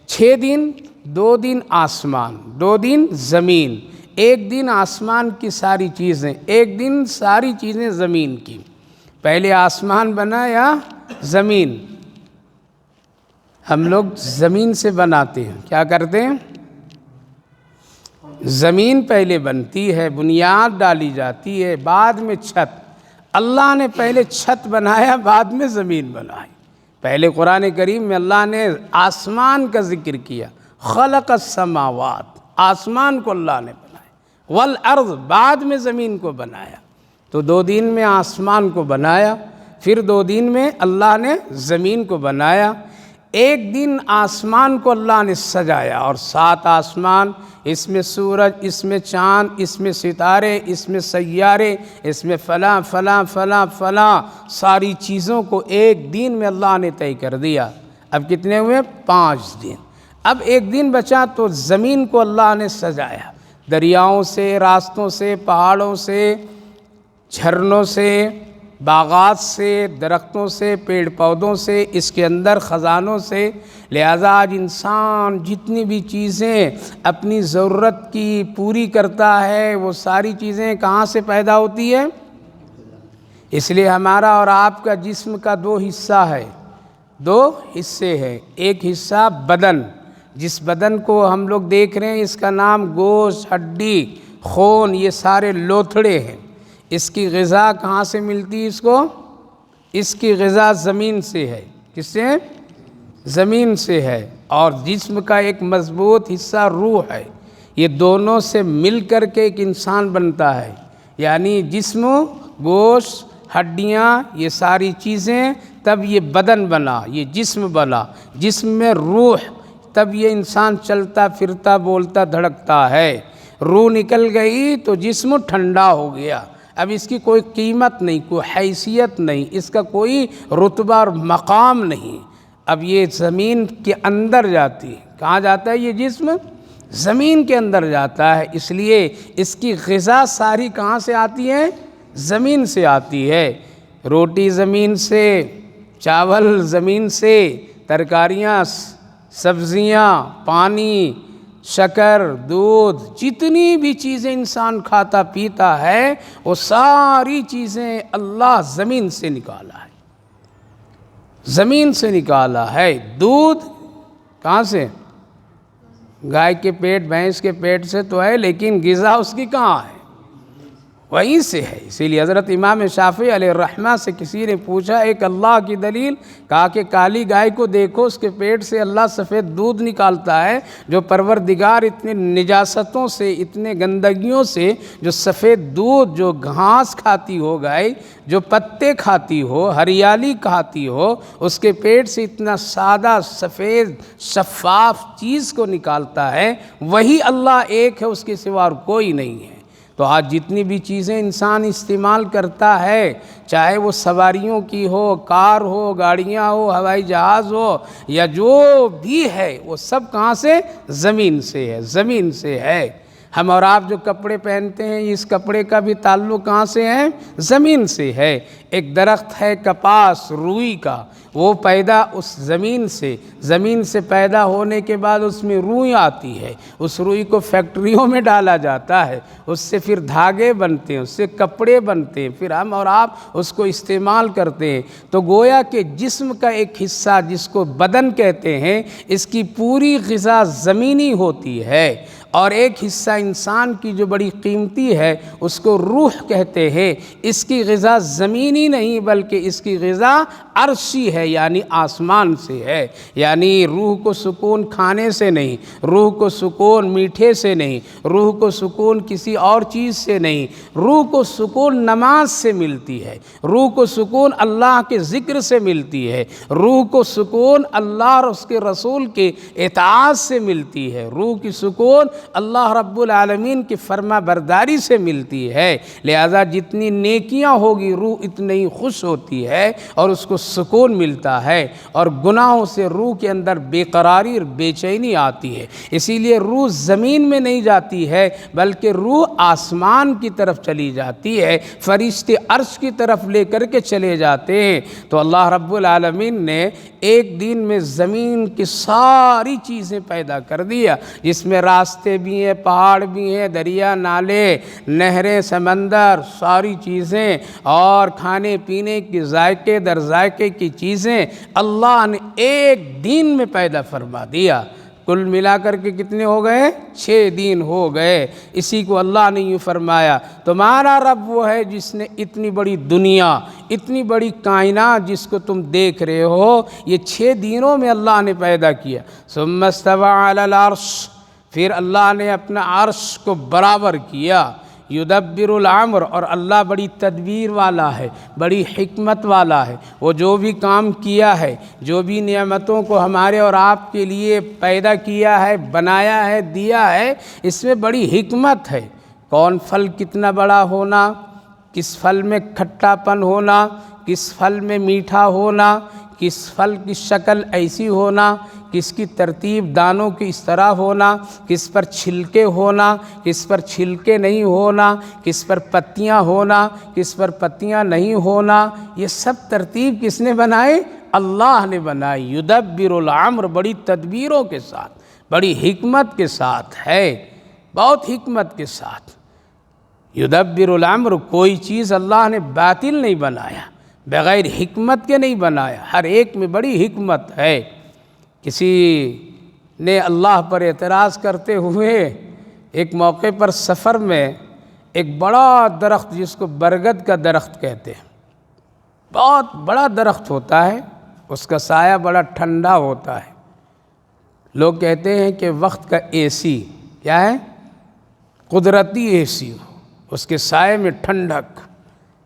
6 دن، 2 دن آسمان، 2 دن زمین، 1 دن آسمان کی ساری چیزیں، 1 دن ساری چیزیں زمین کی۔ پہلے آسمان بنا یا زمین؟ ہم لوگ زمین سے بناتے ہیں، کیا کرتے ہیں؟ زمین پہلے بنتی ہے، بنیاد ڈالی جاتی ہے، بعد میں چھت۔ اللہ نے پہلے چھت بنایا، بعد میں زمین بنائی۔ پہلے قرآن کریم میں اللہ نے آسمان کا ذکر کیا، خلق السماوات، آسمان کو اللہ نے بنایا، والارض، بعد میں زمین کو بنایا۔ تو 2 دن میں آسمان کو بنایا، پھر 2 دن میں اللہ نے زمین کو بنایا۔ 1 دن آسمان کو اللہ نے سجایا، اور 7 آسمان، اس میں سورج، اس میں چاند، اس میں ستارے، اس میں سیارے، اس میں فلاں فلاں فلاں فلاں، ساری چیزوں کو 1 دن میں اللہ نے طے کر دیا۔ اب کتنے ہوئے؟ 5 دن۔ اب 1 دن بچا تو زمین کو اللہ نے سجایا، دریاؤں سے، راستوں سے، پہاڑوں سے، جھرنوں سے، باغات سے، درختوں سے، پیڑ پودوں سے، اس کے اندر خزانوں سے۔ لہذا آج انسان جتنی بھی چیزیں اپنی ضرورت کی پوری کرتا ہے، وہ ساری چیزیں کہاں سے پیدا ہوتی ہے؟ اس لیے ہمارا اور آپ کا جسم کا 2 حصہ ہے، 2 حصے ہیں۔ ایک حصہ بدن، جس بدن کو ہم لوگ دیکھ رہے ہیں، اس کا نام گوشت، ہڈی، خون، یہ سارے لوتھڑے ہیں۔ اس کی غذا کہاں سے ملتی ہے اس کو؟ اس کی غذا زمین سے ہے۔ کس سے؟ زمین سے ہے۔ اور جسم کا ایک مضبوط حصہ روح ہے۔ یہ دونوں سے مل کر کے ایک انسان بنتا ہے، یعنی جسم، گوشت، ہڈیاں، یہ ساری چیزیں، تب یہ بدن بنا، یہ جسم بنا۔ جسم میں روح، تب یہ انسان چلتا پھرتا بولتا دھڑکتا ہے۔ روح نکل گئی تو جسم ٹھنڈا ہو گیا، اب اس کی کوئی قیمت نہیں، کوئی حیثیت نہیں، اس کا کوئی رتبہ اور مقام نہیں۔ اب یہ زمین کے اندر جاتی ہے۔ کہاں جاتا ہے یہ جسم؟ زمین کے اندر جاتا ہے۔ اس لیے اس کی غذا ساری کہاں سے آتی ہے؟ زمین سے آتی ہے۔ روٹی زمین سے، چاول زمین سے، ترکاریاں، سبزیاں، پانی، شکر، دودھ، جتنی بھی چیزیں انسان کھاتا پیتا ہے، وہ ساری چیزیں اللہ زمین سے نکالا ہے، زمین سے نکالا ہے۔ دودھ کہاں سے؟ گائے کے پیٹ، بھینس کے پیٹ سے تو ہے، لیکن غذا اس کی کہاں ہے؟ وہیں سے ہے۔ اسی لیے حضرت امام شافعی علیہ الرحمہ سے کسی نے پوچھا ایک اللہ کی دلیل، کہا کہ کالی گائے کو دیکھو، اس کے پیٹ سے اللہ سفید دودھ نکالتا ہے، جو پروردگار اتنے نجاستوں سے، اتنے گندگیوں سے، جو سفید دودھ، جو گھاس کھاتی ہو گائے، جو پتے کھاتی ہو، ہریالی کھاتی ہو، اس کے پیٹ سے اتنا سادہ سفید شفاف چیز کو نکالتا ہے، وہی اللہ ایک ہے، اس کے سوا اور کوئی نہیں ہے۔ تو آج جتنی بھی چیزیں انسان استعمال کرتا ہے، چاہے وہ سواریوں کی ہو، کار ہو، گاڑیاں ہو، ہوائی جہاز ہو، یا جو بھی ہے، وہ سب کہاں سے؟ زمین سے ہے، زمین سے ہے۔ ہم اور آپ جو کپڑے پہنتے ہیں، اس کپڑے کا بھی تعلق کہاں سے ہے؟ زمین سے ہے۔ ایک درخت ہے کپاس، روئی کا، وہ پیدا اس زمین سے پیدا ہونے کے بعد اس میں روئی آتی ہے، اس روئی کو فیکٹریوں میں ڈالا جاتا ہے، اس سے پھر دھاگے بنتے ہیں، اس سے کپڑے بنتے ہیں، پھر ہم اور آپ اس کو استعمال کرتے ہیں۔ تو گویا کہ جسم کا ایک حصہ جس کو بدن کہتے ہیں، اس کی پوری غذا زمینی ہوتی ہے، اور ایک حصہ انسان کی جو بڑی قیمتی ہے، اس کو روح کہتے ہیں۔ اس کی غذا زمینی نہیں، بلکہ اس کی غذا عرشی ہے، یعنی آسمان سے ہے۔ یعنی روح کو سکون کھانے سے نہیں، روح کو سکون میٹھے سے نہیں، روح کو سکون کسی اور چیز سے نہیں، روح کو سکون نماز سے ملتی ہے، روح کو سکون اللہ کے ذکر سے ملتی ہے، روح کو سکون اللہ اور اس کے رسول کے اطاعت سے ملتی ہے، روح کی سکون اللہ رب العالمین کی فرما برداری سے ملتی ہے۔ لہذا جتنی نیکیاں ہوگی، روح اتنی ہی خوش ہوتی ہے اور اس کو سکون ملتا ہے اور گناہوں سے روح کے اندر بے قراری اور بے چینی آتی ہے۔ اسی لیے روح زمین میں نہیں جاتی ہے بلکہ روح آسمان کی طرف چلی جاتی ہے، فرشتے عرش کی طرف لے کر کے چلے جاتے ہیں۔ تو اللہ رب العالمین نے ایک دن میں زمین کی ساری چیزیں پیدا کر دیا، جس میں راستے بھی ہیں، پہاڑ بھی ہیں، دریا، نالے، نہریں، سمندر، ساری چیزیں، اور کھانے پینے کی ذائقے در ذائقے کی چیزیں اللہ نے ایک دن میں پیدا فرما دیا۔ کل ملا کر کے کتنے ہو گئے؟ 6 دن ہو گئے۔ اسی کو اللہ نے یوں فرمایا، تمہارا رب وہ ہے جس نے اتنی بڑی دنیا، اتنی بڑی کائنات جس کو تم دیکھ رہے ہو، یہ 6 دنوں میں اللہ نے پیدا کیا۔ ثم استوى علی العرش، پھر اللہ نے اپنا عرش کو برابر کیا۔ یدبر الامر، اور اللہ بڑی تدبیر والا ہے، بڑی حکمت والا ہے۔ وہ جو بھی کام کیا ہے، جو بھی نعمتوں کو ہمارے اور آپ کے لیے پیدا کیا ہے، بنایا ہے، دیا ہے، اس میں بڑی حکمت ہے۔ کون پھل کتنا بڑا ہونا، کس پھل میں کھٹا پن ہونا، کس پھل میں میٹھا ہونا، کس پھل کی شکل ایسی ہونا، کس کی ترتیب دانوں کی اس طرح ہونا، کس پر چھلکے ہونا، کس پر چھلکے نہیں ہونا، کس پر پتیاں ہونا، کس پر پتیاں نہیں ہونا، یہ سب ترتیب کس نے بنائے؟ اللہ نے بنائی۔ یدبر الامر، بڑی تدبیروں کے ساتھ، بڑی حکمت کے ساتھ ہے، بہت حکمت کے ساتھ۔ یدبر الامر، کوئی چیز اللہ نے باطل نہیں بنایا، بغیر حکمت کے نہیں بنایا، ہر ایک میں بڑی حکمت ہے۔ کسی نے اللہ پر اعتراض کرتے ہوئے ایک موقع پر سفر میں ایک بڑا درخت، جس کو برگد کا درخت کہتے ہیں، بہت بڑا درخت ہوتا ہے، اس کا سایہ بڑا ٹھنڈا ہوتا ہے۔ لوگ کہتے ہیں کہ وقت کا اے سی کیا ہے؟ قدرتی اے سی ہو، اس کے سائے میں ٹھنڈک۔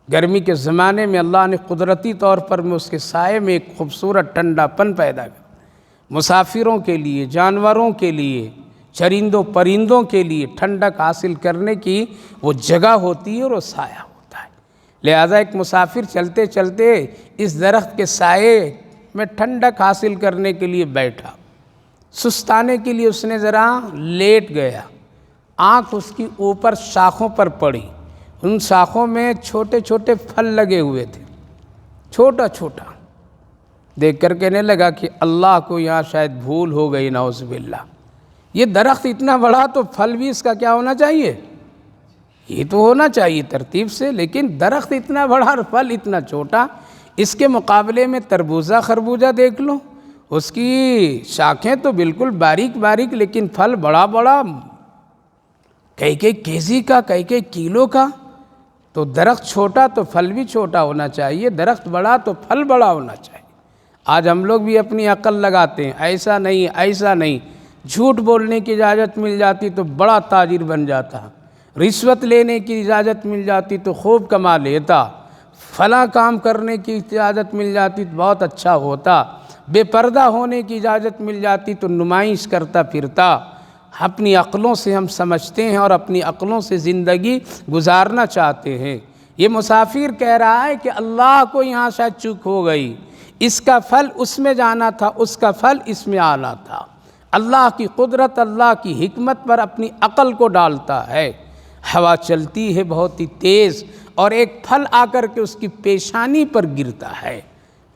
گرمی کے زمانے میں اللہ نے قدرتی طور پر اس کے سائے میں ایک خوبصورت ٹھنڈا پن پیدا کیا۔ مسافروں کے لیے، جانوروں کے لیے، چرندوں پرندوں کے لیے ٹھنڈک حاصل کرنے کی وہ جگہ ہوتی ہے اور وہ سایہ ہوتا ہے۔ لہذا ایک مسافر چلتے چلتے اس درخت کے سائے میں ٹھنڈک حاصل کرنے کے لیے بیٹھا، سستانے کے لیے اس نے ذرا لیٹ گیا، آنکھ اس کی اوپر شاخوں پر پڑی، ان شاخوں میں چھوٹے چھوٹے پھل لگے ہوئے تھے، چھوٹا چھوٹا۔ دیکھ کر کہنے لگا کہ اللہ کو یہاں شاید بھول ہو گئی، نعوذ باللہ، یہ درخت اتنا بڑا تو پھل بھی اس کا کیا ہونا چاہیے؟ یہ تو ہونا چاہیے ترتیب سے، لیکن درخت اتنا بڑا اور پھل اتنا چھوٹا۔ اس کے مقابلے میں تربوزہ خربوزہ دیکھ لو، اس کی شاخیں تو بالکل باریک باریک، لیکن پھل بڑا بڑا، کئی کیجی کا، کئی کلو کا۔ تو درخت چھوٹا تو پھل بھی چھوٹا ہونا چاہیے، درخت بڑا تو پھل بڑا ہونا چاہیے۔ آج ہم لوگ بھی اپنی عقل لگاتے ہیں، ایسا نہیں ایسا نہیں، جھوٹ بولنے کی اجازت مل جاتی تو بڑا تاجر بن جاتا، رشوت لینے کی اجازت مل جاتی تو خوب کما لیتا، فلاں کام کرنے کی اجازت مل جاتی تو بہت اچھا ہوتا، بے پردہ ہونے کی اجازت مل جاتی تو نمائش کرتا پھرتا۔ اپنی عقلوں سے ہم سمجھتے ہیں اور اپنی عقلوں سے زندگی گزارنا چاہتے ہیں۔ یہ مسافر کہہ رہا ہے کہ اللہ کو یہاں شاید چوک ہو گئی، اس کا پھل اس میں جانا تھا، اس کا پھل اس میں آنا تھا۔ اللہ کی قدرت، اللہ کی حکمت پر اپنی عقل کو ڈالتا ہے۔ ہوا چلتی ہے بہت ہی تیز، اور ایک پھل آ کر کے اس کی پیشانی پر گرتا ہے،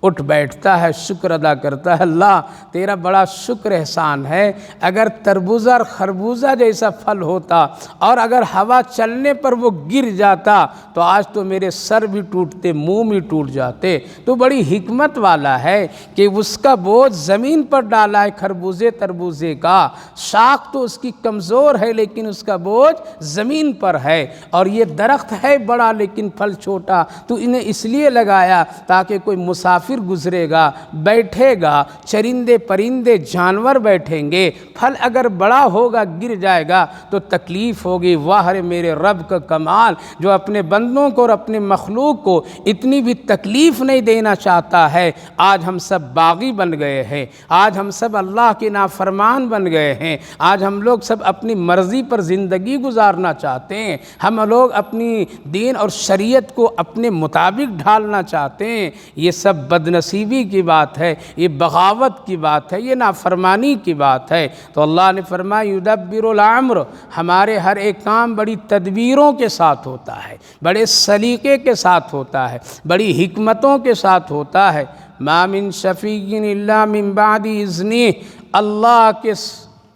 اٹھ بیٹھتا ہے، شکر ادا کرتا ہے، اللہ تیرا بڑا شکر احسان ہے۔ اگر تربوزہ اور خربوزہ جیسا پھل ہوتا اور اگر ہوا چلنے پر وہ گر جاتا تو آج تو میرے سر بھی ٹوٹتے، منہ بھی ٹوٹ جاتے۔ تو بڑی حکمت والا ہے کہ اس کا بوجھ زمین پر ڈالا ہے، خربوزے تربوزے کا، شاخ تو اس کی کمزور ہے لیکن اس کا بوجھ زمین پر ہے، اور یہ درخت ہے بڑا لیکن پھل چھوٹا، تو انہیں اس لیے لگایا تاکہ کوئی مسافر گزرے گا، بیٹھے گا، چرندے پرندے جانور بیٹھیں گے، پھل اگر بڑا ہوگا گر جائے گا تو تکلیف ہوگی۔ واہ رے میرے رب کا کمال، جو اپنے بندوں کو اور اپنے مخلوق کو اتنی بھی تکلیف نہیں دینا چاہتا ہے۔ آج ہم سب باغی بن گئے ہیں، آج ہم سب اللہ کے نافرمان بن گئے ہیں، آج ہم لوگ سب اپنی مرضی پر زندگی گزارنا چاہتے ہیں، ہم لوگ اپنی دین اور شریعت کو اپنے مطابق ڈھالنا چاہتے ہیں۔ یہ سب بدنصیبی کی بات ہے، یہ بغاوت کی بات ہے، یہ نافرمانی کی بات ہے۔ تو اللہ نے فرمایا یدبر الامر، ہمارے ہر ایک کام بڑی تدبیروں کے ساتھ ہوتا ہے، بڑے سلیقے کے ساتھ ہوتا ہے، بڑی حکمتوں کے ساتھ ہوتا ہے۔ ما من شفیع الا من بعد اذنہ، اللہ کے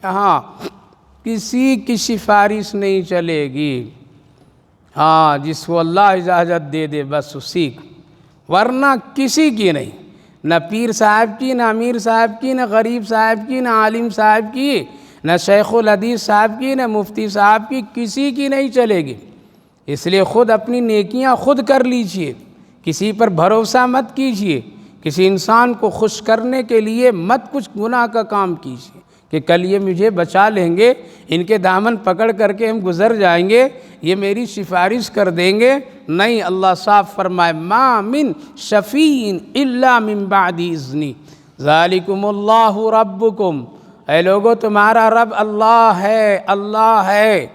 یہاں کسی کی سفارش نہیں چلے گی، ہاں جس کو اللہ اجازت دے دے بس اسی کو، ورنہ کسی کی نہیں، نہ پیر صاحب کی، نہ امیر صاحب کی، نہ غریب صاحب کی، نہ عالم صاحب کی، نہ شیخ الحدیث صاحب کی، نہ مفتی صاحب کی، کسی کی نہیں چلے گی۔ اس لیے خود اپنی نیکیاں خود کر لیجئے، کسی پر بھروسہ مت کیجئے، کسی انسان کو خوش کرنے کے لیے مت کچھ گناہ کا کام کیجئے کہ کل یہ مجھے بچا لیں گے، ان کے دامن پکڑ کر کے ہم گزر جائیں گے، یہ میری سفارش کر دیں گے۔ نہیں، اللہ صاف فرمائے ما من شفیع الا من بعد اذنہ، ذالکم اللہ ربکم، اے لوگو تمہارا رب اللہ ہے، اللہ ہے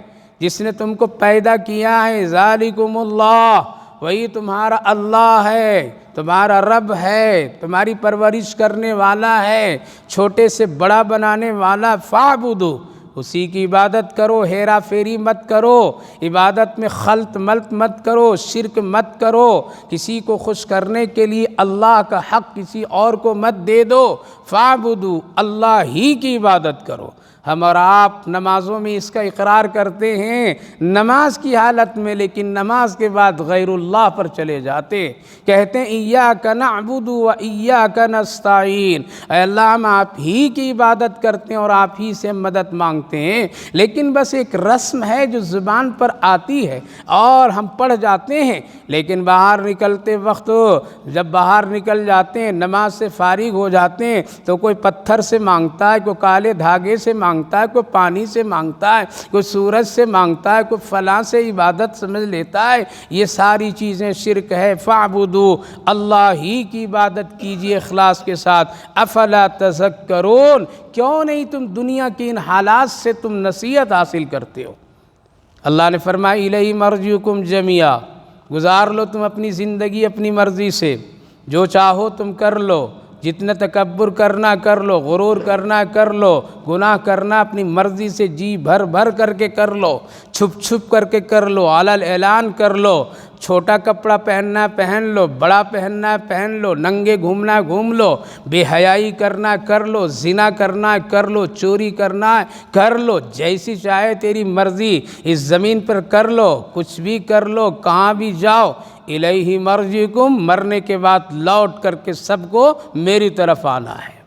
جس نے تم کو پیدا کیا ہے، ذالکم اللہ، وہی تمہارا اللہ ہے، تمہارا رب ہے، تمہاری پرورش کرنے والا ہے، چھوٹے سے بڑا بنانے والا، فاعبدوا، اسی کی عبادت کرو، ہیرا پھیری مت کرو، عبادت میں خلط ملط مت کرو، شرک مت کرو، کسی کو خوش کرنے کے لیے اللہ کا حق کسی اور کو مت دے دو، فاعبدوا، اللہ ہی کی عبادت کرو۔ ہم اور آپ نمازوں میں اس کا اقرار کرتے ہیں، نماز کی حالت میں، لیکن نماز کے بعد غیر اللہ پر چلے جاتے، کہتے ہیں ایاک نعبد و ایاک نستعین، اے اللہ ہم آپ ہی کی عبادت کرتے ہیں اور آپ ہی سے مدد مانگتے ہیں، لیکن بس ایک رسم ہے جو زبان پر آتی ہے اور ہم پڑھ جاتے ہیں، لیکن باہر نکلتے وقت جب باہر نکل جاتے ہیں، نماز سے فارغ ہو جاتے ہیں تو کوئی پتھر سے مانگتا ہے، کوئی کالے دھاگے سے مانگتا ہے، کوئی پانی سے مانگتا ہے، کوئی سورج سے مانگتا ہے، کوئی فلاں سے عبادت سمجھ لیتا ہے۔ یہ ساری چیزیں شرک ہے۔ فاعبدوا، اللہ ہی کی عبادت کیجئے اخلاص کے ساتھ۔ افلا تذکرون، کیوں نہیں تم دنیا کی ان حالات سے تم نصیحت حاصل کرتے ہو؟ اللہ نے فرمایا الیہ مرجعکم جمیعا، گزار لو تم اپنی زندگی اپنی مرضی سے، جو چاہو تم کر لو، جتنا تکبر کرنا کر لو، غرور کرنا کر لو، گناہ کرنا اپنی مرضی سے جی بھر بھر کر کے کر لو، چھپ چھپ کر کے کر لو، علل اعلان کر لو، چھوٹا کپڑا پہننا پہن لو، بڑا پہننا پہن لو، ننگے گھومنا گھوم لو، بے حیائی کرنا کر لو، زنا کرنا کر لو، چوری کرنا کر لو، جیسی چاہے تیری مرضی اس زمین پر کر لو، کچھ بھی کر لو، کہاں بھی جاؤ، الیہ مرجعکم، مرنے کے بعد لوٹ کر کے سب کو میری طرف آنا ہے۔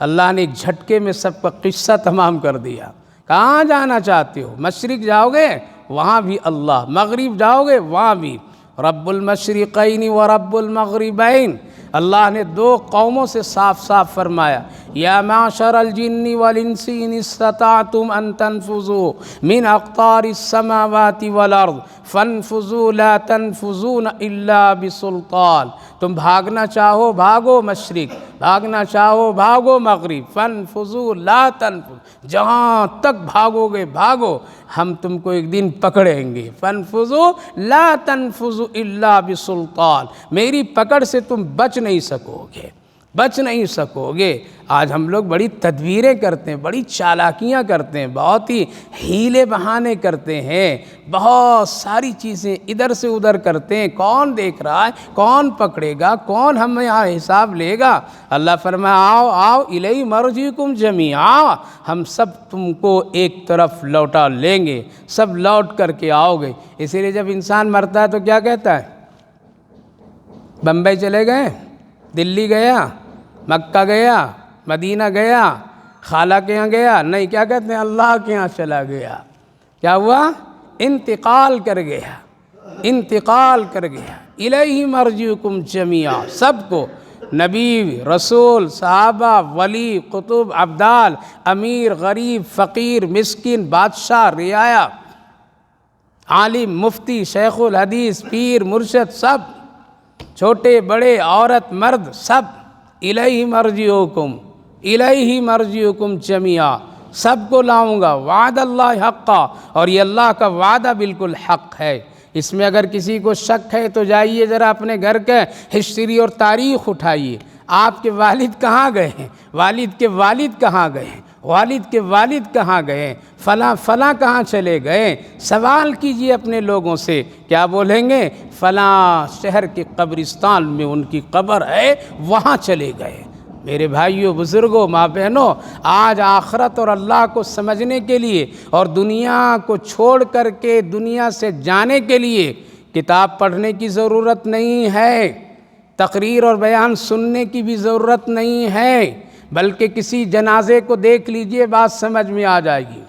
اللہ نے ایک جھٹکے میں سب کا قصہ تمام کر دیا۔ کہاں جانا چاہتے ہو؟ مشرق جاؤ گے وہاں بھی اللہ، مغرب جاؤ گے وہاں بھی، رب المشرقین و رب المغربین۔ اللہ نے دو قوموں سے صاف صاف فرمایا یا معشر الجن والانس ان استطعتم ان تنفذوا من اقطار السماوات والارض فانفذوا لا تنفذون الا بسلطان، تم بھاگنا چاہو بھاگو مشرق، بھاگنا چاہو بھاگو مغرب، فانفذوا لا تنفذوا، جہاں تک بھاگو گے بھاگو، ہم تم کو ایک دن پکڑیں گے، فانفذوا لا تنفذوا الا بسلطان، میری پکڑ سے تم بچ نہیں سکو گے، بچ نہیں سکو گے۔ آج ہم لوگ بڑی تدبیریں کرتے ہیں، بڑی چالاکیاں کرتے ہیں، بہت ہی ہیلے بہانے کرتے ہیں، بہت ساری چیزیں ادھر سے ادھر کرتے ہیں، کون دیکھ رہا ہے، کون پکڑے گا، کون ہمیں یہاں حساب لے گا؟ اللہ فرمایا آؤ آؤ الیہ مرجعکم جمیعا، ہم سب تم کو ایک طرف لوٹا لیں گے، سب لوٹ کر کے آؤ گے۔ اسی لیے جب انسان مرتا ہے تو کیا کہتا ہے؟ بمبئی چلے گئے، دلی گیا، مکہ گیا، مدینہ گیا، خالہ کے یہاں گیا، نہیں، کیا کہتے ہیں؟ اللہ کے یہاں چلا گیا۔ کیا ہوا؟ انتقال کر گیا، انتقال کر گیا۔ الیہ مرجعکم جمیعا، سب کو، نبی، رسول، صحابہ، ولی، قطب، ابدال، امیر، غریب، فقیر، مسکین، بادشاہ، رعایا، عالم، مفتی، شیخ الحدیث، پیر، مرشد، سب، چھوٹے بڑے، عورت مرد، سب، الیہ مرجعکم، الیہ مرجعکم جمیعا، سب کو لاؤں گا، وعد اللہ حقا، اور یہ اللہ کا وعدہ بالکل حق ہے۔ اس میں اگر کسی کو شک ہے تو جائیے ذرا اپنے گھر کے ہسٹری اور تاریخ اٹھائیے، آپ کے والد کہاں گئے ہیں، والد کے والد کہاں گئے ہیں، والد کے والد کہاں گئے، فلاں فلاں کہاں چلے گئے، سوال کیجئے اپنے لوگوں سے، کیا بولیں گے؟ فلاں شہر کے قبرستان میں ان کی قبر ہے، وہاں چلے گئے۔ میرے بھائیوں، بزرگوں، ماں بہنوں، آج آخرت اور اللہ کو سمجھنے کے لیے اور دنیا کو چھوڑ کر کے دنیا سے جانے کے لیے کتاب پڑھنے کی ضرورت نہیں ہے، تقریر اور بیان سننے کی بھی ضرورت نہیں ہے، بلکہ کسی جنازے کو دیکھ لیجئے، بات سمجھ میں آ جائے گی۔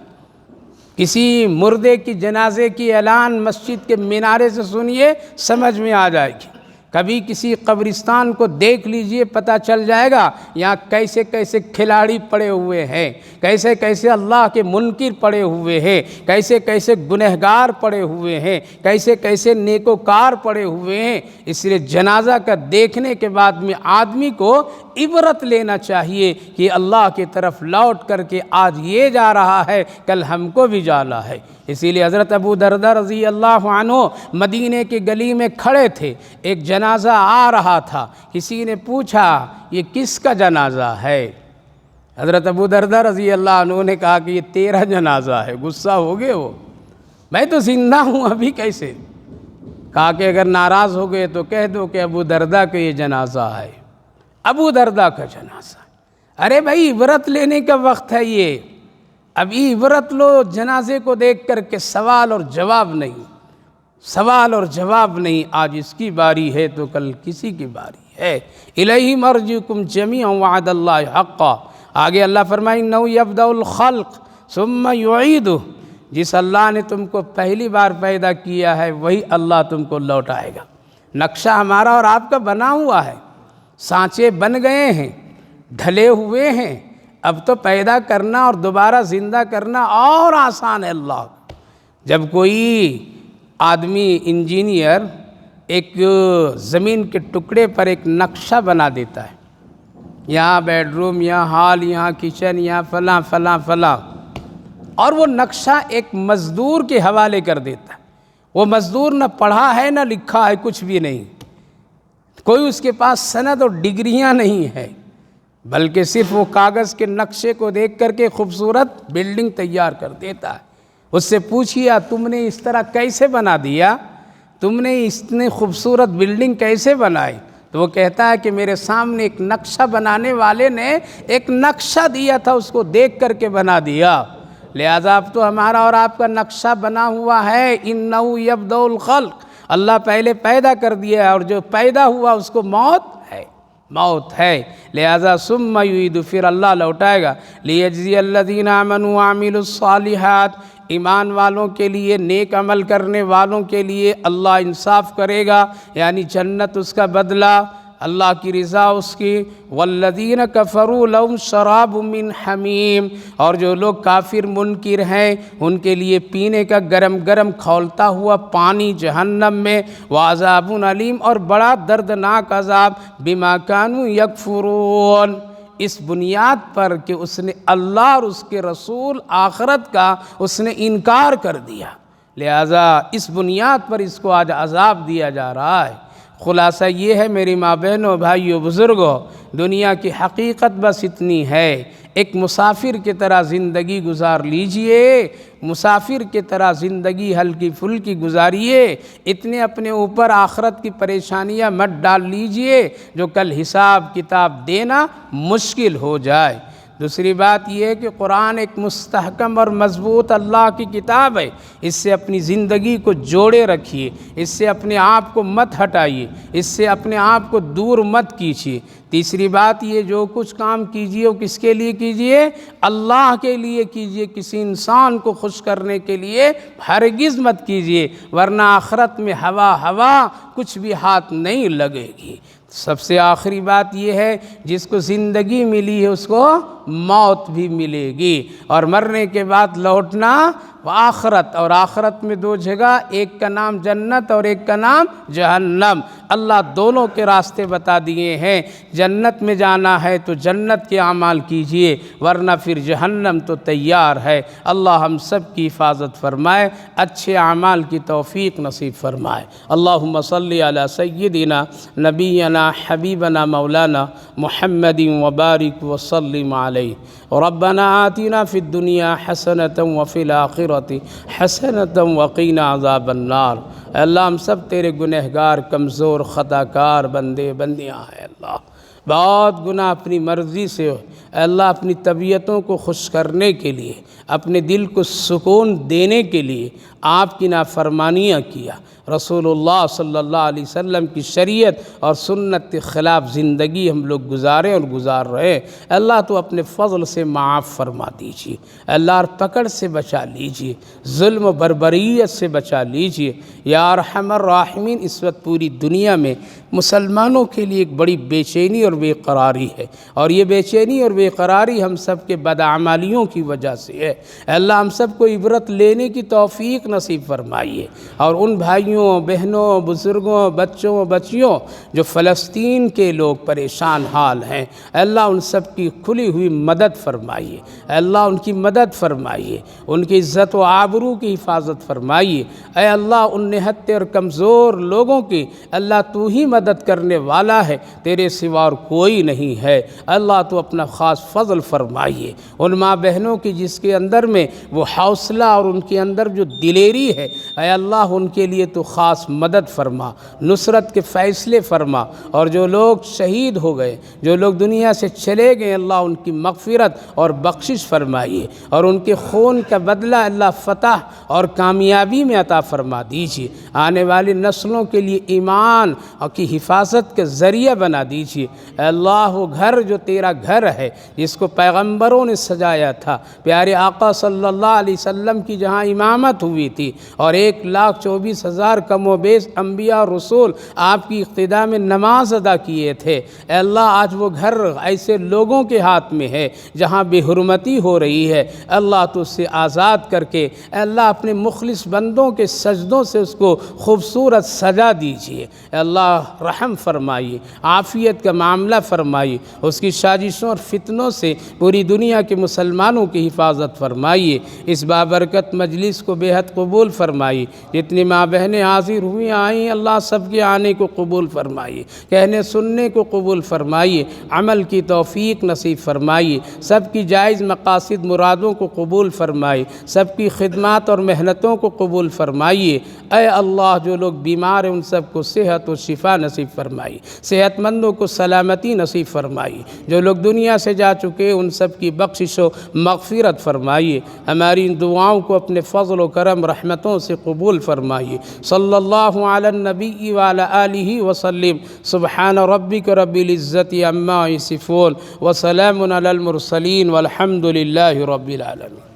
کسی مردے کی جنازے کی اعلان مسجد کے مینارے سے سنیے، سمجھ میں آ جائے گی۔ کبھی کسی قبرستان کو دیکھ لیجئے، پتہ چل جائے گا یہاں کیسے کیسے کھلاڑی پڑے ہوئے ہیں، کیسے کیسے اللہ کے منکر پڑے ہوئے ہیں، کیسے کیسے گنہگار پڑے ہوئے ہیں، کیسے کیسے نیکوکار پڑے ہوئے ہیں۔ اس لیے جنازہ کا دیکھنے کے بعد میں آدمی کو عبرت لینا چاہیے کہ اللہ کی طرف لوٹ کر کے آج یہ جا رہا ہے، کل ہم کو بھی جانا ہے۔ اسی لیے حضرت ابو درداء رضی اللہ عنہ مدینے کی گلی میں کھڑے تھے، ایک جنازہ آ رہا تھا، کسی نے پوچھا یہ کس کا جنازہ ہے؟ حضرت ابو درداء رضی اللہ عنہ نے کہا کہ یہ تیرا جنازہ ہے۔ غصہ ہو گئے وہ، میں تو زندہ ہوں، ابھی کیسے؟ کہا کہ اگر ناراض ہو گئے تو کہہ دو کہ ابو درداء کا یہ جنازہ ہے، ابو درداء کا جنازہ۔ ارے بھائی، عبرت لینے کا وقت ہے یہ، ابھی عبرت لو، جنازے کو دیکھ کر کے سوال اور جواب نہیں، سوال اور جواب نہیں۔ آج اس کی باری ہے تو کل کسی کی باری ہے۔ الیہ مرجعکم جمیعا وعد اللہ حقا۔ آگے اللہ فرمائے انہ یبدأ الخلق ثم یعیدہ، جس اللہ نے تم کو پہلی بار پیدا کیا ہے وہی اللہ تم کو لوٹائے گا۔ نقشہ ہمارا اور آپ کا بنا ہوا ہے، سانچے بن گئے ہیں، ڈھلے ہوئے ہیں، اب تو پیدا کرنا اور دوبارہ زندہ کرنا اور آسان ہے۔ اللہ جب کوئی آدمی انجینئر ایک زمین کے ٹکڑے پر ایک نقشہ بنا دیتا ہے، یہاں بیڈ روم، یہاں ہال، یہاں کچن، یہاں فلاں فلاں فلاں، اور وہ نقشہ ایک مزدور کے حوالے کر دیتا ہے، وہ مزدور نہ پڑھا ہے نہ لکھا ہے، کچھ بھی نہیں، کوئی اس کے پاس سند اور ڈگریاں نہیں ہے، بلکہ صرف وہ کاغذ کے نقشے کو دیکھ کر کے خوبصورت بلڈنگ تیار کر دیتا ہے۔ اس سے پوچھئے تم نے اس طرح کیسے بنا دیا، تم نے اتنی خوبصورت بلڈنگ کیسے بنائی؟ تو وہ کہتا ہے کہ میرے سامنے ایک نقشہ بنانے والے نے ایک نقشہ دیا تھا، اس کو دیکھ کر کے بنا دیا۔ لہذا اب تو ہمارا اور آپ کا نقشہ بنا ہوا ہے، انہ یبدأ الخلق، اللہ پہلے پیدا کر دیا ہے، اور جو پیدا ہوا اس کو موت ہے، لہذا ثم یعید، پھر اللہ لوٹائے گا۔ لیجزی الذین آمنوا وعملوا الصالحات، ایمان والوں کے لیے، نیک عمل کرنے والوں کے لیے اللہ انصاف کرے گا، یعنی جنت اس کا بدلہ، اللہ کی رضا اس کی۔ والذین کفروا لهم شراب من حمیم، اور جو لوگ کافر منکر ہیں ان کے لیے پینے کا گرم گرم کھولتا ہوا پانی جہنم میں، وعذاب علیم، اور بڑا دردناک عذاب، بما کانوا یکفرون، اس بنیاد پر کہ اس نے اللہ اور اس کے رسول آخرت کا اس نے انکار کر دیا، لہذا اس بنیاد پر اس کو آج عذاب دیا جا رہا ہے۔ خلاصہ یہ ہے میری ماں بہنوں، بھائیوں، بزرگوں، دنیا کی حقیقت بس اتنی ہے، ایک مسافر کی طرح زندگی گزار لیجئے، مسافر کی طرح زندگی ہلکی پھلکی گزاریے، اتنے اپنے اوپر آخرت کی پریشانیاں مت ڈال لیجئے جو کل حساب کتاب دینا مشکل ہو جائے۔ دوسری بات یہ ہے کہ قرآن ایک مستحکم اور مضبوط اللہ کی کتاب ہے، اس سے اپنی زندگی کو جوڑے رکھیے، اس سے اپنے آپ کو مت ہٹائیے، اس سے اپنے آپ کو دور مت کیجیے۔ تیسری بات یہ، جو کچھ کام کیجیے وہ کس کے لیے کیجیے؟ اللہ کے لیے کیجیے، کسی انسان کو خوش کرنے کے لیے ہرگز مت کیجیے، ورنہ آخرت میں ہوا کچھ بھی ہاتھ نہیں لگے گی۔ سب سے آخری بات یہ ہے، جس کو زندگی ملی ہے اس کو موت بھی ملے گی، اور مرنے کے بعد لوٹنا آخرت، اور آخرت میں دو جگہ، ایک کا نام جنت اور ایک کا نام جہنم۔ اللہ دونوں کے راستے بتا دیے ہیں۔ جنت میں جانا ہے تو جنت کے اعمال کیجئے، ورنہ پھر جہنم تو تیار ہے۔ اللہ ہم سب کی حفاظت فرمائے، اچھے اعمال کی توفیق نصیب فرمائے۔ اللہم صلی علی سیدنا نبینا حبیبنا مولانا محمد وبارک وسلم علیہ۔ ربنا آتنا فی الدنیا حسنۃ وفی الآخرۃ حسنۃ وقینا عذاب النار۔ اے اللہ ہم سب تیرے گنہگار، کمزور، خطا کار بندے بندیاں ہیں اللہ، بہت گناہ اپنی مرضی سے اے اللہ اپنی طبیعتوں کو خوش کرنے کے لیے، اپنے دل کو سکون دینے کے لیے آپ کی نافرمانیاں کیا، رسول اللہ صلی اللہ علیہ وسلم کی شریعت اور سنت کے خلاف زندگی ہم لوگ گزارے اور گزار رہے ہیں۔ اللہ تو اپنے فضل سے معاف فرما دیجیے، اللہ اور پکڑ سے بچا لیجیے، ظلم و بربریت سے بچا لیجیے یا ارحم الراحمین۔ اس وقت پوری دنیا میں مسلمانوں کے لیے ایک بڑی بے چینی اور بے قراری ہے، اور یہ بے چینی اور بے قراری ہم سب کے بدعمالیوں کی وجہ سے ہے۔ اللہ ہم سب کو عبرت لینے کی توفیق نصیب فرمائیے، اور ان بھائیوں، بہنوں، بزرگوں، بچوں، بچیوں جو فلسطین کے لوگ پریشان حال ہیں، اللہ ان سب کی کھلی ہوئی مدد فرمائیے، اللہ ان کی مدد فرمائیے، ان کی عزت و آبرو کی حفاظت فرمائیے۔ اے اللہ ان نہتے اور کمزور لوگوں کی اللہ تو ہی مدد کرنے والا ہے، تیرے سوا اور کوئی نہیں ہے۔ اللہ تو اپنا خاص فضل فرمائیے ان ماں بہنوں کی جس کے اندر میں وہ حوصلہ اور ان کے اندر جو دلیری ہے، اے اللہ ان کے لیے تو خاص مدد فرما، نصرت کے فیصلے فرما، اور جو لوگ شہید ہو گئے، جو لوگ دنیا سے چلے گئے، اللہ ان کی مغفرت اور بخشش فرمائیے، اور ان کے خون کا بدلہ اللہ فتح اور کامیابی میں عطا فرما دیجیے۔ آنے والی نسلوں کے لیے ایمان اور کی حفاظت کے ذریعہ بنا دیجیے۔ اے اللہ وہ گھر جو تیرا گھر ہے، جس کو پیغمبروں نے سجایا تھا، پیارے آقا صلی اللہ علیہ وسلم کی جہاں امامت ہوئی تھی، اور 1,24,000 کم و بیش انبیاء اور رسول آپ کی اقتداء میں نماز ادا کیے تھے، اے اللہ آج وہ گھر ایسے لوگوں کے ہاتھ میں ہے جہاں بے حرمتی ہو رہی ہے، اللہ تو اس سے آزاد کر کے اے اللہ اپنے مخلص بندوں کے سجدوں سے اس کو خوبصورت سجا دیجیے۔ اے اللہ رحم فرمائیے، عافیت کا معاملہ فرمائیے، اس کی سازشوں اور فتنوں سے پوری دنیا کے مسلمانوں کی حفاظت فرمائیے۔ اس بابرکت مجلس کو بے حد قبول فرمائیے، جتنی ماں بہنیں حاضر ہوئی آئیں اللہ سب کے آنے کو قبول فرمائیے، کہنے سننے کو قبول فرمائیے، عمل کی توفیق نصیب فرمائیے، سب کی جائز مقاصد مرادوں کو قبول فرمائیے، سب کی خدمات اور محنتوں کو قبول فرمائیے۔ اے اللہ جو لوگ بیمار ہیں ان سب کو صحت و شفا نصیب فرمائیے، صحت مندوں کو سلامتی نصیب فرمائیے، جو لوگ دنیا سے جا چکے ان سب کی بخشش و مغفرت فرمائیے۔ ہماری ان دعاؤں کو اپنے فضل و کرم رحمتوں سے قبول فرمائیے۔ صلی اللہ علی النبی وعلی آلہ وسلم۔ سبحان ربک رب العزت عما یصفون وسلام علی المرسلین والحمد للہ رب العالمین۔